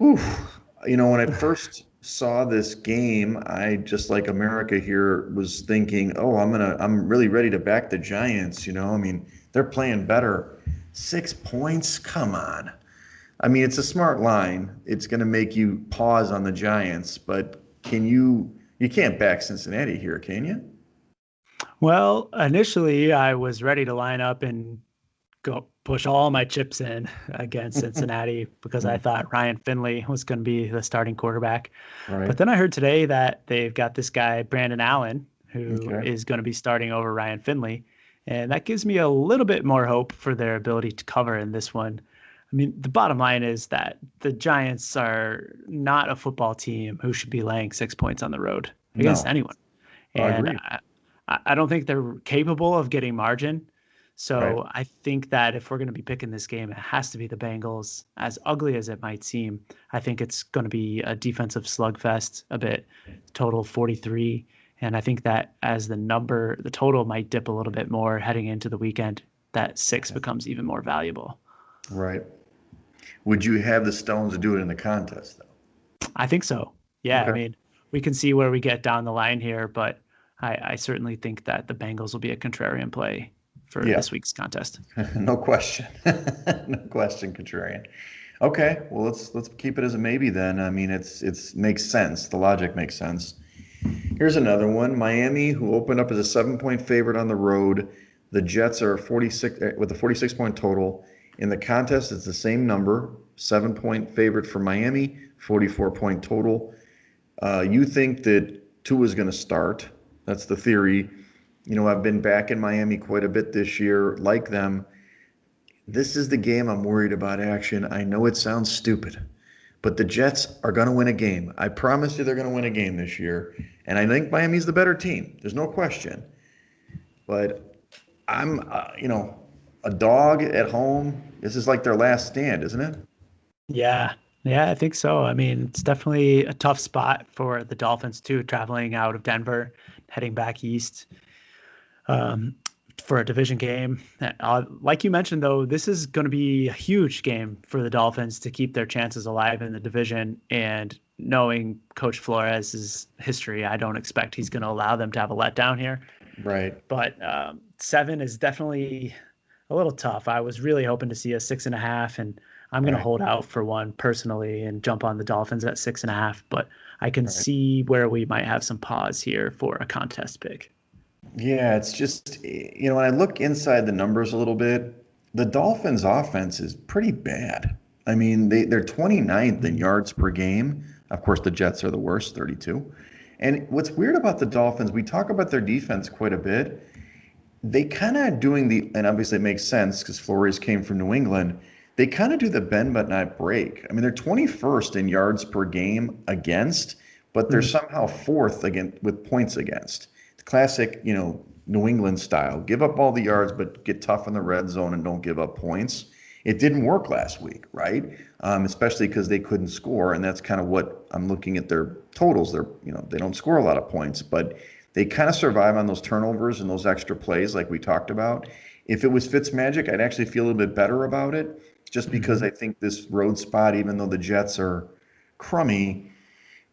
Oof. When I first saw this game, I just like America here was thinking, "Oh, I'm really ready to back the Giants." I mean, they're playing better. 6 points? Come on. I mean, it's a smart line. It's going to make you pause on the Giants, but you can't back Cincinnati here, can you? Well, initially I was ready to line up and go push all my chips in against Cincinnati because I thought Ryan Finley was going to be the starting quarterback. Right. But then I heard today that they've got this guy, Brandon Allen, who Okay. is going to be starting over Ryan Finley. And that gives me a little bit more hope for their ability to cover in this one. I mean, the bottom line is that the Giants are not a football team who should be laying 6 points on the road against No, anyone. I And agree. I don't think they're capable of getting margin. Right. So I think that if we're going to be picking this game, it has to be the Bengals. As ugly as it might seem, I think it's going to be a defensive slugfest a bit, total 43. And I think that as the total might dip a little bit more heading into the weekend, that six Okay. becomes even more valuable. Right. Would you have the Stones to do it in the contest, I think so. though? Yeah. I Okay. mean, we can see where we get down the line here, but I certainly think that the Bengals will be a contrarian play for Yeah. this week's contest. No question. No question, contrarian. Okay, well let's keep it as a maybe then. I mean, it's makes sense. The logic makes sense. Here's another one. Miami, who opened up as a 7 point favorite on the road. The Jets are 46 with a 46 point total. In the contest, it's the same number, 7 point favorite for Miami, 44 point total. You think that Tua is going to start? That's the theory. I've been back in Miami quite a bit this year, like them. This is the game I'm worried about action. I know it sounds stupid, but the Jets are going to win a game. I promise you they're going to win a game this year. And I think Miami's the better team. There's no question. But I'm a dog at home. This is like their last stand, isn't it? Yeah. Yeah, I think so. I mean, it's definitely a tough spot for the Dolphins too, traveling out of Denver, heading back east um, for a division game. Like you mentioned, though, this is going to be a huge game for the Dolphins to keep their chances alive in the division. And knowing Coach Flores' history, I don't expect he's going to allow them to have a letdown here. Right. But 7 is definitely a little tough. I was really hoping to see a 6.5, and I'm going to Right. hold out for one personally and jump on the Dolphins at 6.5. But I can Right. see where we might have some pause here for a contest pick. Yeah, it's just, when I look inside the numbers a little bit, the Dolphins' offense is pretty bad. I mean, they're 29th in Mhm. yards per game. Of course, the Jets are the worst, 32. And what's weird about the Dolphins, we talk about their defense quite a bit. They kind of doing and obviously it makes sense because Flores came from New England. They kind of do the bend but not break. I mean, they're 21st in yards per game against, but they're Mhm. somehow fourth again with points against. The classic, New England style. Give up all the yards, but get tough in the red zone and don't give up points. It didn't work last week, right? Especially because they couldn't score, and that's kind of what I'm looking at their totals. They don't score a lot of points, but they kind of survive on those turnovers and those extra plays, like we talked about. If it was Fitzmagic, I'd actually feel a little bit better about it, just because Mhm. I think this road spot, even though the Jets are crummy,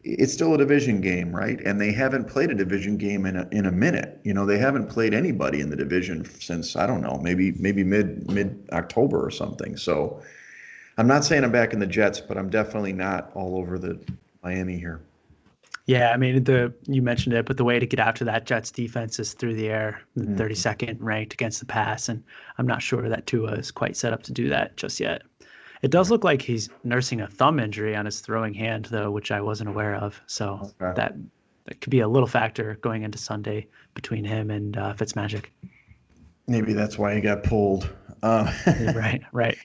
it's still a division game, right? And they haven't played a division game in a minute. They haven't played anybody in the division since I don't know, maybe mid October or something. So I'm not saying I'm back in the Jets, but I'm definitely not all over the Miami here. Yeah, I mean, you mentioned it, but the way to get after that Jets defense is through the air, the Mm, 32nd ranked against the pass, and I'm not sure that Tua is quite set up to do that just yet. It does right. look like he's nursing a thumb injury on his throwing hand, though, which I wasn't aware of. So Okay. that that could be a little factor going into Sunday between him and Fitzmagic. Maybe that's why he got pulled. Um, Right, right.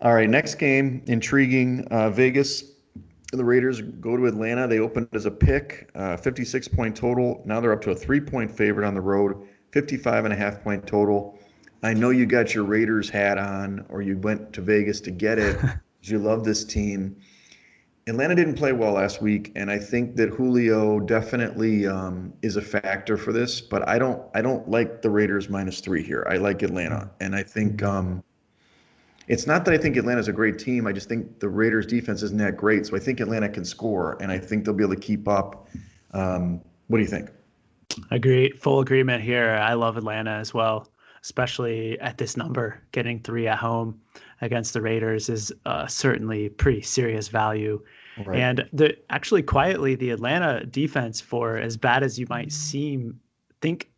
all right, next game, intriguing. Vegas, the Raiders go to Atlanta. They opened as a pick, 56-point total. Now they're up to a 3-point favorite on the road, 55.5-point total. I know you got your Raiders hat on, or you went to Vegas to get it because you love this team. Atlanta didn't play well last week, and I think that Julio definitely is a factor for this. But I don't like the Raiders -3 here. I like Atlanta, and I think Mhm. it's not that I think Atlanta's a great team. I just think the Raiders defense isn't that great. So I think Atlanta can score, and I think they'll be able to keep up. What do you think? Agree. Full agreement here. I love Atlanta as well, especially at this number. Getting three at home against the Raiders is certainly pretty serious value. Right. And actually, quietly, the Atlanta defense, for as bad as you might think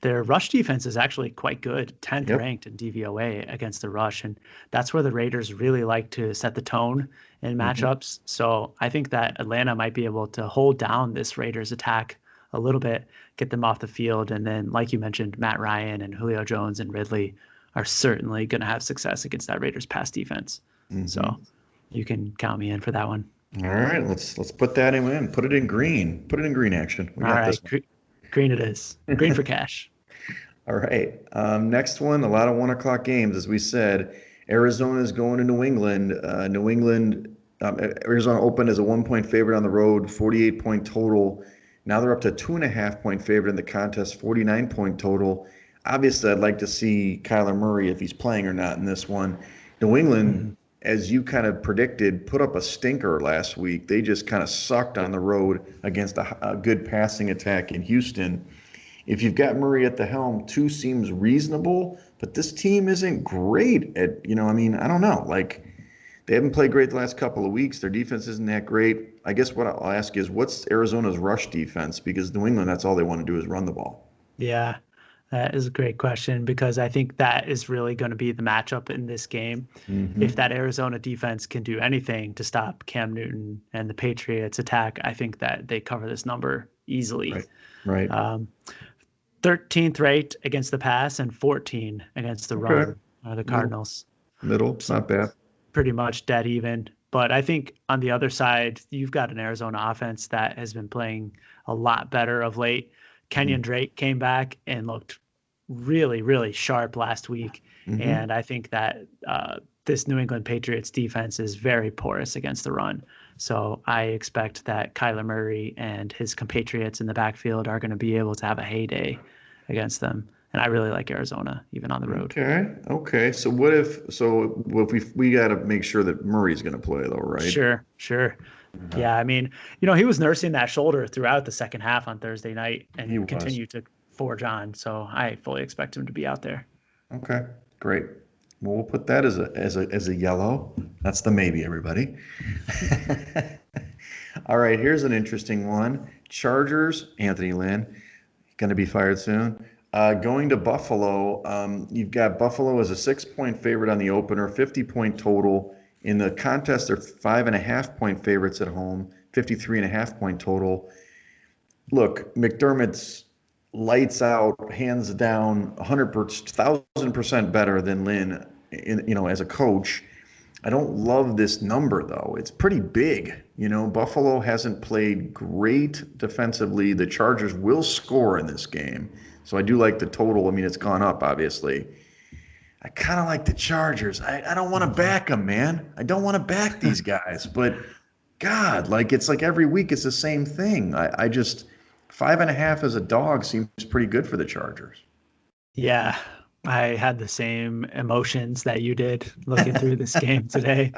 their rush defense is actually quite good, 10th Yep. ranked in DVOA against the rush. And that's where the Raiders really like to set the tone in Hmm. matchups. So I think that Atlanta might be able to hold down this Raiders attack a little bit, get them off the field. And then, like you mentioned, Matt Ryan and Julio Jones and Ridley are certainly going to have success against that Raiders pass defense. So Hmm. you can count me in for that one. All right, let's put that in. Put it in green. Put it in green action. We All got this right. Green it is. Green for cash. All right. Next one, a lot of 1 o'clock games, as we said. Arizona is going to New England. New England, Arizona opened as a 1-point favorite on the road, 48-point total. Now they're up to 2.5-point favorite in the contest, 49-point total. Obviously, I'd like to see Kyler Murray if he's playing or not in this one. New England, Mhm. as you kind of predicted, put up a stinker last week. They just kind of sucked on the road against a good passing attack in Houston. If you've got Murray at the helm, two seems reasonable, but this team isn't great at, I mean, I don't know. Like, they haven't played great the last couple of weeks. Their defense isn't that great. I guess what I'll ask is, what's Arizona's rush defense? Because New England, that's all they want to do is run the ball. Yeah, that is a great question because I think that is really going to be the matchup in this game. If Hmm. that Arizona defense can do anything to stop Cam Newton and the Patriots attack, I think that they cover this number easily. Right. Right. Um, 13th rate against the pass and 14 against the Okay. run are the Middle. Cardinals. Middle. It's So not bad. pretty much dead even. But I think on the other side, you've got an Arizona offense that has been playing a lot better of late. Kenyon Drake came back and looked really, really sharp last week. Mm-hmm. And I think that this New England Patriots defense is very porous against the run. So I expect that Kyler Murray and his compatriots in the backfield are going to be able to have a heyday against them. And I really like Arizona, even on the road. Okay. Okay. So what if we got to make sure that Murray's going to play though, right? Sure, sure. Uh, Yeah, I mean, he was nursing that shoulder throughout the second half on Thursday night he and was. continued to forge on. So I fully expect him to be out there. Okay, great. Well, we'll put that as a yellow. That's the maybe, everybody. All right, here's an interesting one. Chargers, Anthony Lynn, going to be fired soon. Going to Buffalo. You've got Buffalo as a 6-point favorite on the opener, 50-point total. In the contest, they're 5.5-point favorites at home, 53.5-point total. Look, McDermott's lights out, hands down, 1,000% better than Lynn, as a coach. I don't love this number though. It's pretty big. Buffalo hasn't played great defensively. The Chargers will score in this game. So I do like the total. I mean, it's gone up, obviously. I kind of like the Chargers. I don't want to Mhm. back them, man. I don't want to back these guys, but God, like it's like every week it's the same thing. I just 5.5 as a dog seems pretty good for the Chargers. Yeah, I had the same emotions that you did looking through this game today.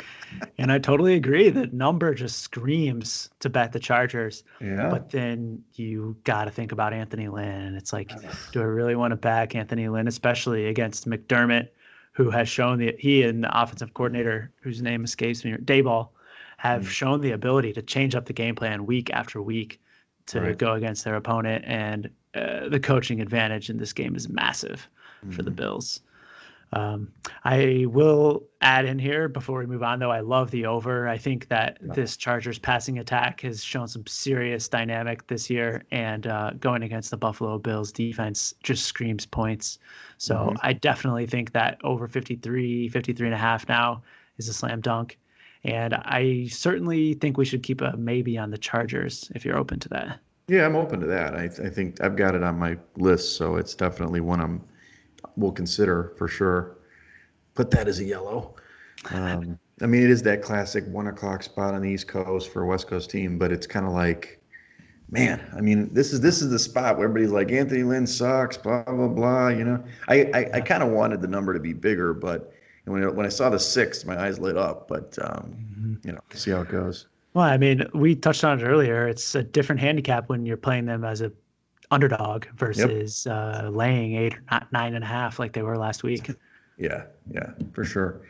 And I totally agree. The number just screams to bet the Chargers. Yeah. But then you got to think about Anthony Lynn. And it's like, do I really want to back Anthony Lynn, especially against McDermott, who has shown that he and the offensive coordinator, whose name escapes me, Dayball, have Mm. shown the ability to change up the game plan week after week to Right. go against their opponent. And the coaching advantage in this game is massive for the Hmm. Bills. Um, I will add in here before we move on, though. I love the over. I think that Yeah. this Chargers passing attack has shown some serious dynamic this year, and going against the Buffalo Bills defense just screams points. So Hmm. I definitely think that over 53 and a half now is a slam dunk. And I certainly think we should keep a maybe on the Chargers if you're open to that. Yeah, I'm open to that. I think I've got it on my list, so it's definitely one we'll consider for sure. Put that as a yellow. I mean, it is that classic 1 o'clock spot on the East Coast for a West Coast team, but it's kind of like, man, I mean, this is the spot where everybody's like, Anthony Lynn sucks, blah blah blah. I Yeah. kind of wanted the number to be bigger, but when I saw the 6, my eyes lit up. But Mhm. we'll see how it goes. Well, I mean, we touched on it earlier. It's a different handicap when you're playing them as a underdog Yep. versus laying 8 or not 9.5 like they were last week. Yeah, yeah, for sure.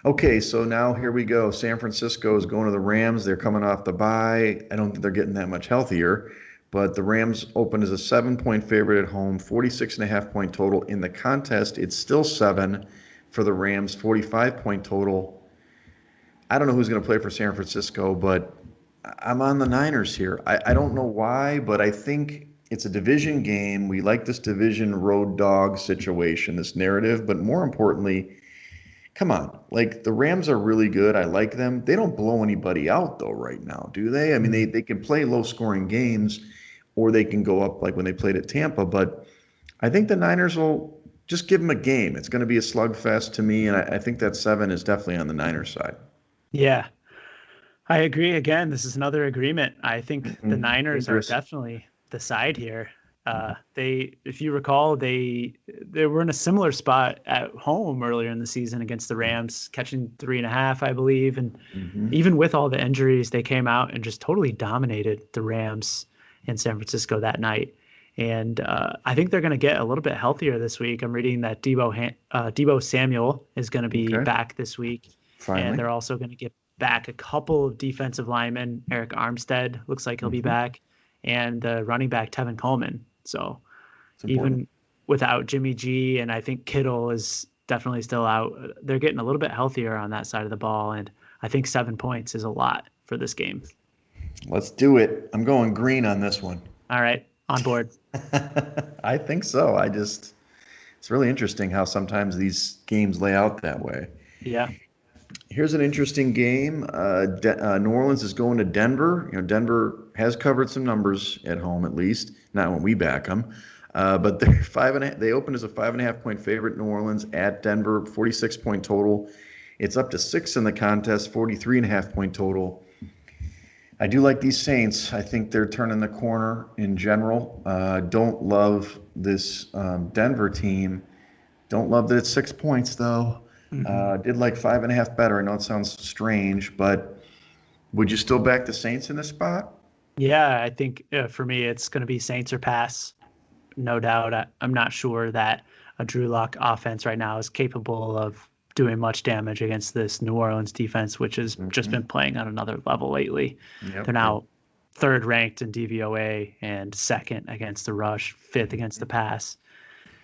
Okay, so now here we go. San Francisco is going to the Rams. They're coming off the bye. I don't think they're getting that much healthier, but the Rams open as a 7-point favorite at home, 46.5 point total. In the contest, it's still 7 for the Rams, 45-point total. I don't know who's going to play for San Francisco, but I'm on the Niners here. I don't know why, but I think it's a division game. We like this division road dog situation, this narrative, but more importantly, come on. Like the Rams are really good. I like them. They don't blow anybody out though right now, do they? I mean, Mm. they can play low scoring games or they can go up like when they played at Tampa, but I think the Niners will just give them a game. It's going to be a slugfest to me, and I think that 7 is definitely on the Niners side. Yeah, I agree. Again, this is another agreement. I think the Mhm. Niners are Dangerous. definitely the side here. Mhm. If you recall, they were in a similar spot at home earlier in the season against the Rams, catching 3.5, I believe, and Mhm. even with all the injuries, they came out and just totally dominated the Rams in San Francisco that night. And I think they're going to get a little bit healthier this week. I'm reading that Debo Samuel is going to be Okay. back this week, and Finally. they're also going to get back a couple of defensive linemen. Eric Armstead looks like he'll be Mhm. back, and the running back Tevin Coleman. So It's important. even without Jimmy G, and I think Kittle is definitely still out, they're getting a little bit healthier on that side of the ball, and I think 7 points is a lot for this game. Let's do it. I'm going green on this one. All right, on board. I think so. It's really interesting how sometimes these games lay out that way. Yeah. Here's an interesting game. New Orleans is going to Denver. Denver has covered some numbers at home, at least not when we back them. But they're 5.5. They opened as a 5.5 point favorite. New Orleans at Denver, 46 point total. It's up to 6 in the contest, 43.5 point total. I do like these Saints. I think they're turning the corner in general. Don't love this Denver team. Don't love that it's 6 points though. Hmm. Did like 5.5 better. I know it sounds strange, but would you still back the Saints in this spot? Yeah, I think for me, it's going to be Saints or pass. No doubt. I'm not sure that a Drew Lock offense right now is capable of doing much damage against this New Orleans defense, which has just Hmm. been playing on another level lately. They're Yep. Yep. now third ranked in DVOA and second against the rush, fifth against the pass.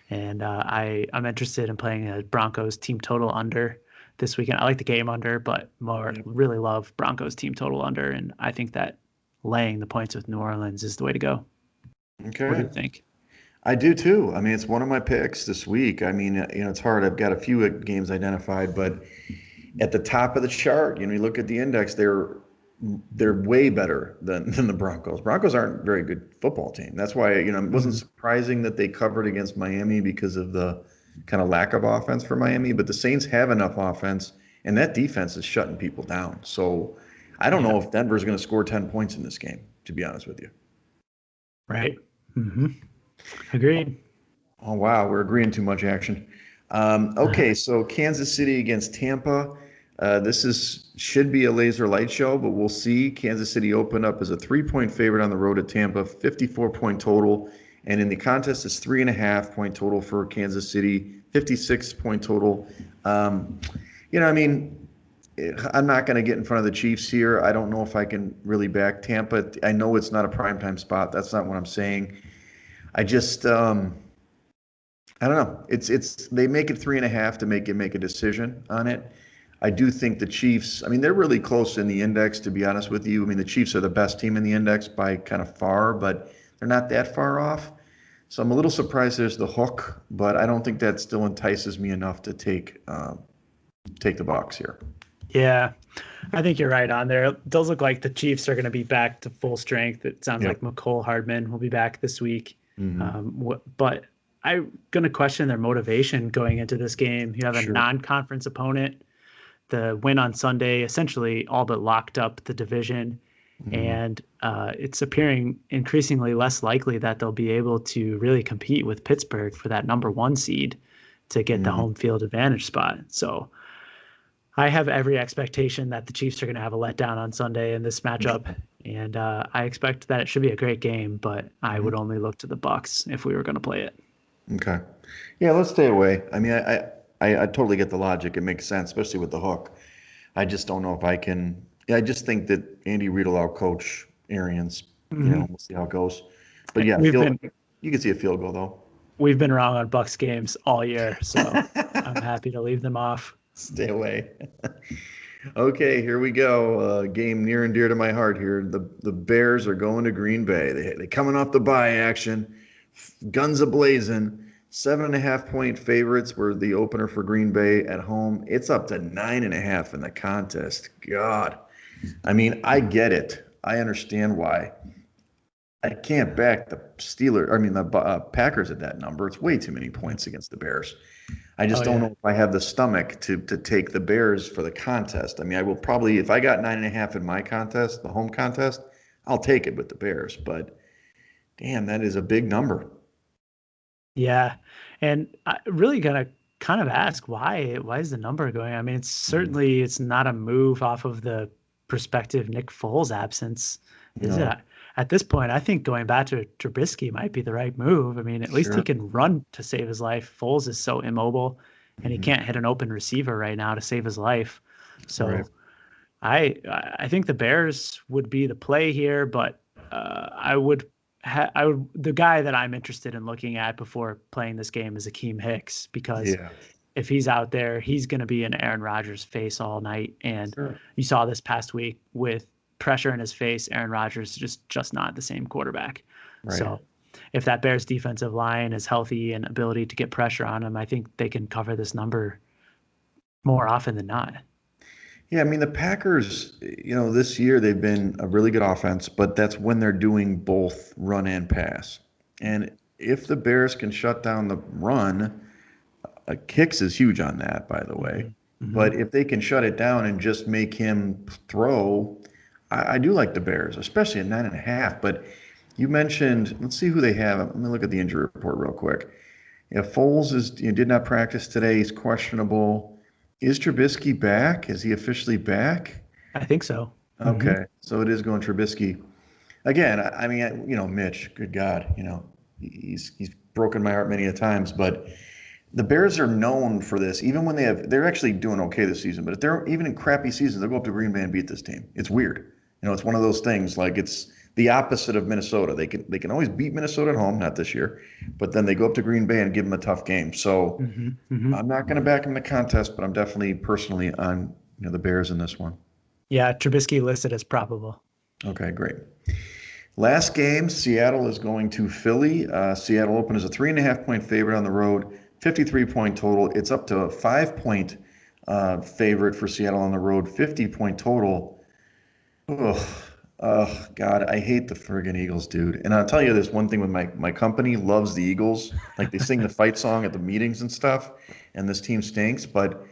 And I'm interested in playing a Broncos team total under this weekend. I like the game under, but more Yep. really love Broncos team total under. And I think that laying the points with New Orleans is the way to go. What do Okay. you think? I do too. I mean, it's one of my picks this week. I mean, it's hard. I've got a few games identified, but at the top of the chart, you look at the index, they're way better than the Broncos. Broncos aren't a very good football team. That's why, it wasn't Mhm. surprising that they covered against Miami because of the kind of lack of offense for Miami, but the Saints have enough offense and that defense is shutting people down. So I don't Yeah. know if Denver's going to score 10 points in this game, to be honest with you. Right. Hmm. Agreed. Oh, wow. We're agreeing too much action. Okay, so Kansas City against Tampa. This should be a laser light show, but we'll see. Kansas City opened up as a 3 point favorite on the road at Tampa, 54 point total. And in the contest, it's 3.5 point total for Kansas City, 56 point total. Um, I mean, I'm not going to get in front of the Chiefs here. I don't know if I can really back Tampa. I know it's not a primetime spot. That's not what I'm saying. I just, I don't know. It's they make it 3.5 to make a decision on it. I do think the Chiefs, I mean, they're really close in the index, to be honest with you. I mean, the Chiefs are the best team in the index by kind of far, but they're not that far off. So I'm a little surprised there's the hook, but I don't think that still entices me enough to take the Bucs here. Yeah, I think you're right on there. It does look like the Chiefs are going to be back to full strength. It sounds like Yep. McCole Hardman will be back this week. Hmm. But I'm going to question their motivation going into this game. You have a Sure. non-conference opponent. The win on Sunday essentially all but locked up the division. Hmm. And it's appearing increasingly less likely that they'll be able to really compete with Pittsburgh for that number one seed to get the Hmm. home field advantage spot. So I have every expectation that the Chiefs are going to have a letdown on Sunday in this matchup, and I expect that it should be a great game. But I would only look to the Bucs if we were going to play it. Okay. Yeah, let's stay away. I mean, I totally get the logic. It makes sense, especially with the hook. I just don't know if I can. Yeah, I just think that Andy Reid will outcoach Arians. Hmm. We'll see how it goes. But yeah, We've been you can see a field goal though. we've been wrong on Bucs games all year, so I'm happy to leave them off. Stay away. Okay, here we go. Game near and dear to my heart here. The Bears are going to Green Bay. They coming off the bye action, guns a blazing. 7.5 point favorites were the opener for Green Bay at home. It's up to 9.5 in the contest. God, I mean, I get it. I understand why. I can't back the Steelers. I mean, the Packers at that number. It's way too many points against the Bears. I Oh just don't know yeah, if I have the stomach to take the Bears for the contest. I mean, I will probably, if I got 9.5 in my contest, the home contest, I'll take it with the Bears. But damn, that is a big number. yeah, and I really gonna kind of ask why is the number going? I mean, Mhm. it's not a move off of the prospective Nick Foles absence, is it? No, At this point, I think going back to Trubisky might be the right move. I mean, at least he sure. can run to save his life. Foles is so immobile, and he Hmm. can't hit an open receiver right now to save his life. Right. So I think the Bears would be the play here, but I would the guy that I'm interested in looking at before playing this game is Akeem Hicks because Yeah. if he's out there, he's going to be in Aaron Rodgers' face all night. And Sure. you saw this past week with pressure in his face, Aaron Rodgers just not the same quarterback. Right. So if that Bears defensive line is healthy and ability to get pressure on him, I think they can cover this number more often than not. Yeah, I mean, the Packers, this year they've been a really good offense, but that's when they're doing both run and pass. And if the Bears can shut down the run, Kicks is huge on that, by the way. Hmm. Hmm. But if they can shut it down and just make him throw, I do like the Bears, especially at 9.5. But you mentioned, let's see who they have. Let me look at the injury report real quick. Yeah, Foles did not practice today. He's questionable. Is Trubisky back? Is he officially back? I think so. Hmm. Okay, so it is going Trubisky again. I mean, Mitch. Good God, he's broken my heart many a times. But the Bears are known for this. Even when they're actually doing okay this season. But if they're even in crappy seasons, they'll go up to Green Bay and beat this team. It's weird. It's one of those things. Like it's the opposite of Minnesota. They can always beat Minnesota at home, not this year, but then they go up to Green Bay and give them a tough game. So Hmm. Hmm. I'm not going to back them in the contest, but I'm definitely personally on the Bears in this one. Yeah, Trubisky listed as probable. Okay, great. Last game, Seattle is going to Philly. Seattle opened as a 3.5 point favorite on the road, 53 point total. It's up to a 5 point favorite for Seattle on the road, 50 point total. Ugh. Oh, God, I hate the friggin' Eagles, dude. And I'll tell you this one thing with my company loves the Eagles. Like they sing the fight song at the meetings and stuff, and this team stinks, but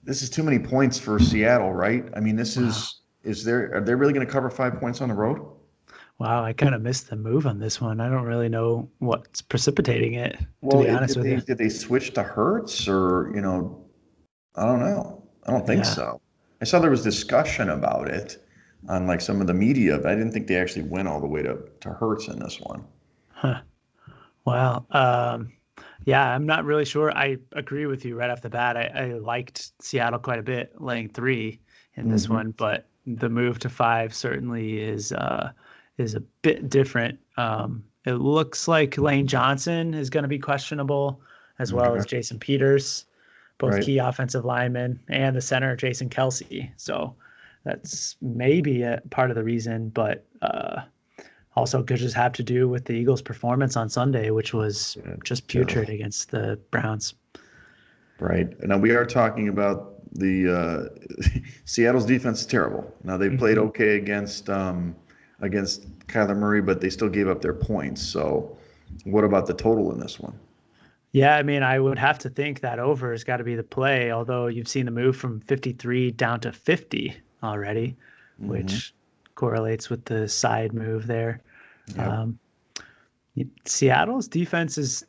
this is too many points for Seattle, right? I mean, Wow. are they really going to cover 5 points on the road? Wow, I kind of missed the move on this one. I don't really know what's precipitating it, to Well, be honest did with you. they switch to Hertz or, I don't know. I don't think Yeah. so. I saw there was discussion about it on like some of the media, but I didn't think they actually went all the way to Hertz in this one. Huh. Wow. Yeah, I'm not really sure. I agree with you right off the bat. I liked Seattle quite a bit, laying 3 in this Hmm. one, but the move to 5 certainly is a bit different. It looks like Lane Johnson is going to be questionable, as well as Okay. Jason Peters, both Right. key offensive linemen, and the center Jason Kelsey. So that's maybe a part of the reason, but also could just have to do with the Eagles' performance on Sunday, which was Yeah, just terrible. putrid against the Browns. Right. Now we are talking about the Seattle's defense is terrible. Now they played Hmm. okay against Kyler Murray, but they still gave up their points. So what about the total in this one? Yeah, I mean, I would have to think that over has got to be the play, although you've seen the move from 53 down to 50 already, Hmm. which correlates with the side move there. Yep. Um, Seattle's defense is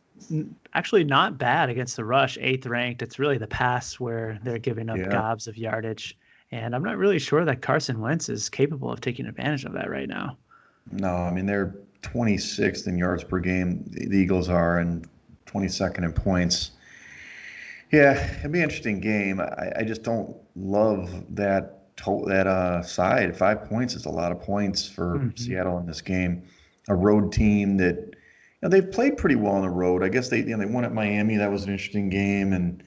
actually not bad against the rush, eighth ranked. It's really the pass where they're giving up Yeah. gobs of yardage. And I'm not really sure that Carson Wentz is capable of taking advantage of that right now. No, I mean they're 26th in yards per game. The Eagles are, and 22nd in points. Yeah, it'd be an interesting game. I just don't love that side. 5 points is a lot of points for Hmm. Seattle in this game. A road team that they've played pretty well on the road. I guess they won at Miami. That was an interesting game, and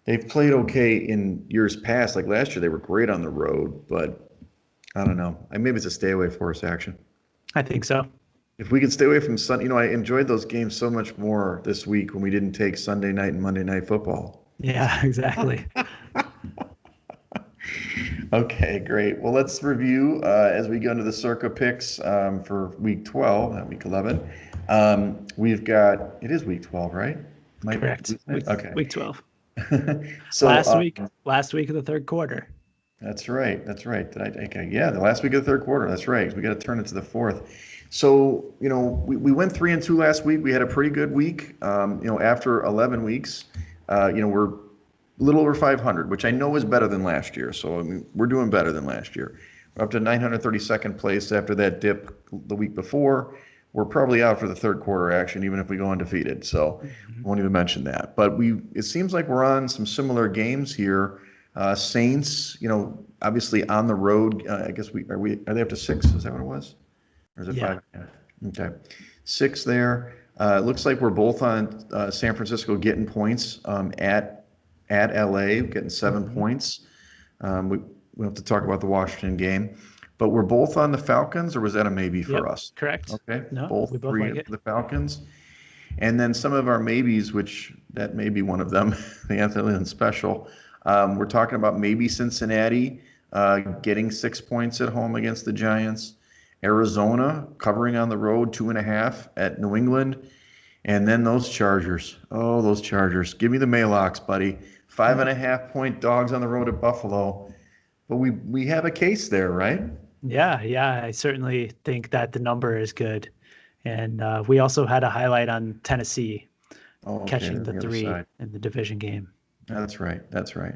they've played okay in years past. Like last year, they were great on the road, but I don't know. Maybe it's a stay away for us action. I think so. If we could stay away from I enjoyed those games so much more this week when we didn't take Sunday night and Monday night football. Yeah, exactly. Okay, great. Well, let's review as we go into the Circa picks for week 12, not week 11. It is week 12, right? Might Correct. okay. Week 12. So Last week of the third quarter. that's right. That's right. Okay, yeah, the last week of the third quarter. That's right. We got to turn it to the fourth. So, we went 3-2 last week. We had a pretty good week. After 11 weeks, we're a little over 500, which I know is better than last year. So, I mean, we're doing better than last year. We're up to 932nd place after that dip the week before. We're probably out for the third quarter action, even if we go undefeated. So, Mhm. I won't even mention that. But it seems like we're on some similar games here. Saints, obviously on the road. I guess are they up to 6? Is that what it was? Or is it Yeah. 5? Yeah. Okay. 6 there. It looks like we're both on San Francisco getting points at LA, getting 7 Hmm. points. We have to talk about the Washington game, but we're both on the Falcons, or was that a maybe for Yep. us? Correct. Okay, No, both we both three like for it. the Falcons, and then some of our maybes, which that may be one of them, the Anthony Lynn special. We're talking about maybe Cincinnati getting 6 points at home against the Giants. Arizona covering on the road 2.5 at New England. And then those Chargers. Oh, those Chargers. Give me the Maylocks, buddy. 5.5 point dogs on the road at Buffalo. But we have a case there, right? Yeah, yeah. I certainly think that the number is good. And we also had a highlight on Tennessee Oh, okay, catching they're on the the other 3 side. in the division game. That's right. That's right.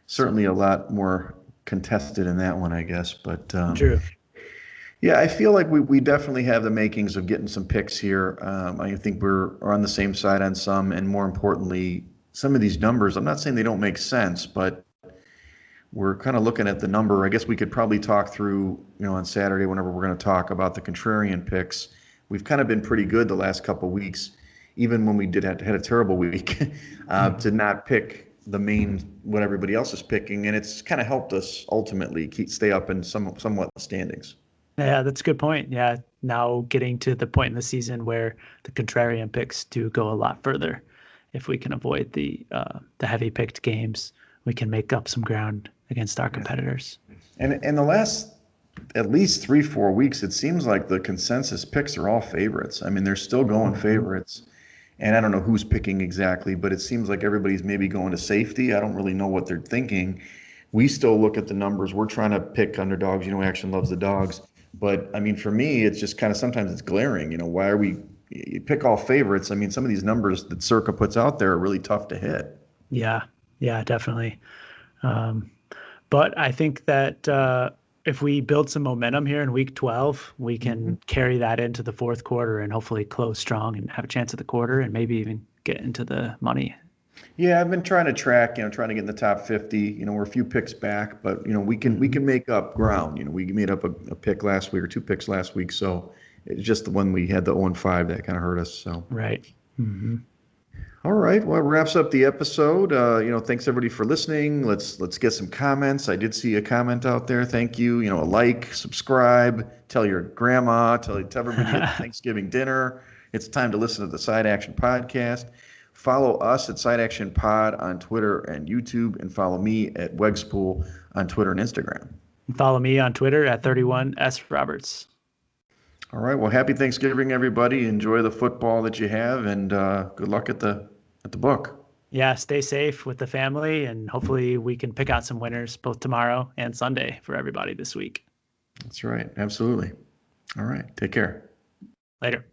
So Certainly a lot more contested in that one, I guess. But Drew. yeah, I feel like we definitely have the makings of getting some picks here. I think we're on the same side on some, and more importantly, some of these numbers. I'm not saying they don't make sense, but we're kind of looking at the number. I guess we could probably talk through, on Saturday whenever we're going to talk about the contrarian picks. We've kind of been pretty good the last couple of weeks, even when we had a terrible week, to Mhm. not pick the main what everybody else is picking, and it's kind of helped us ultimately stay up in somewhat standings. Yeah, that's a good point. Yeah, now getting to the point in the season where the contrarian picks do go a lot further. If we can avoid the heavy picked games, we can make up some ground against our Yeah. competitors. And the last at least 3-4 weeks, it seems like the consensus picks are all favorites. I mean, they're still going Mhm. favorites. And I don't know who's picking exactly, but it seems like everybody's maybe going to safety. I don't really know what they're thinking. We still look at the numbers. We're trying to pick underdogs. Action loves the dogs. But I mean, for me, it's just kind of sometimes it's glaring. Why are you pick all favorites? I mean, some of these numbers that Circa puts out there are really tough to hit. Yeah, yeah, definitely. Um, but I think that if we build some momentum here in week 12, we Hmm. can carry that into the fourth quarter and hopefully close strong and have a chance at the quarter and maybe even get into the money. Yeah, I've been trying to track, trying to get in the top 50. We're a few picks back, but we can make up ground. We made up a pick last week or two picks last week, so it's just the one we had the 0-5 that kind of hurt us. So Right. Mm-hmm. all right, well, it wraps up the episode. Thanks everybody for listening. Let's get some comments. I did see a comment out there. Thank you. A like, subscribe, tell your grandma, tell everybody at Thanksgiving dinner. It's time to listen to the Side Action Podcast. Follow us at Side Action Pod on Twitter and YouTube, and follow me at Wegspool on Twitter and Instagram. Follow me on Twitter at 31sroberts. All right, well, happy Thanksgiving, everybody. Enjoy the football that you have, and good luck at the book. Yeah, stay safe with the family, and hopefully we can pick out some winners both tomorrow and Sunday for everybody this week. That's right. Absolutely. All right. Take care. Later.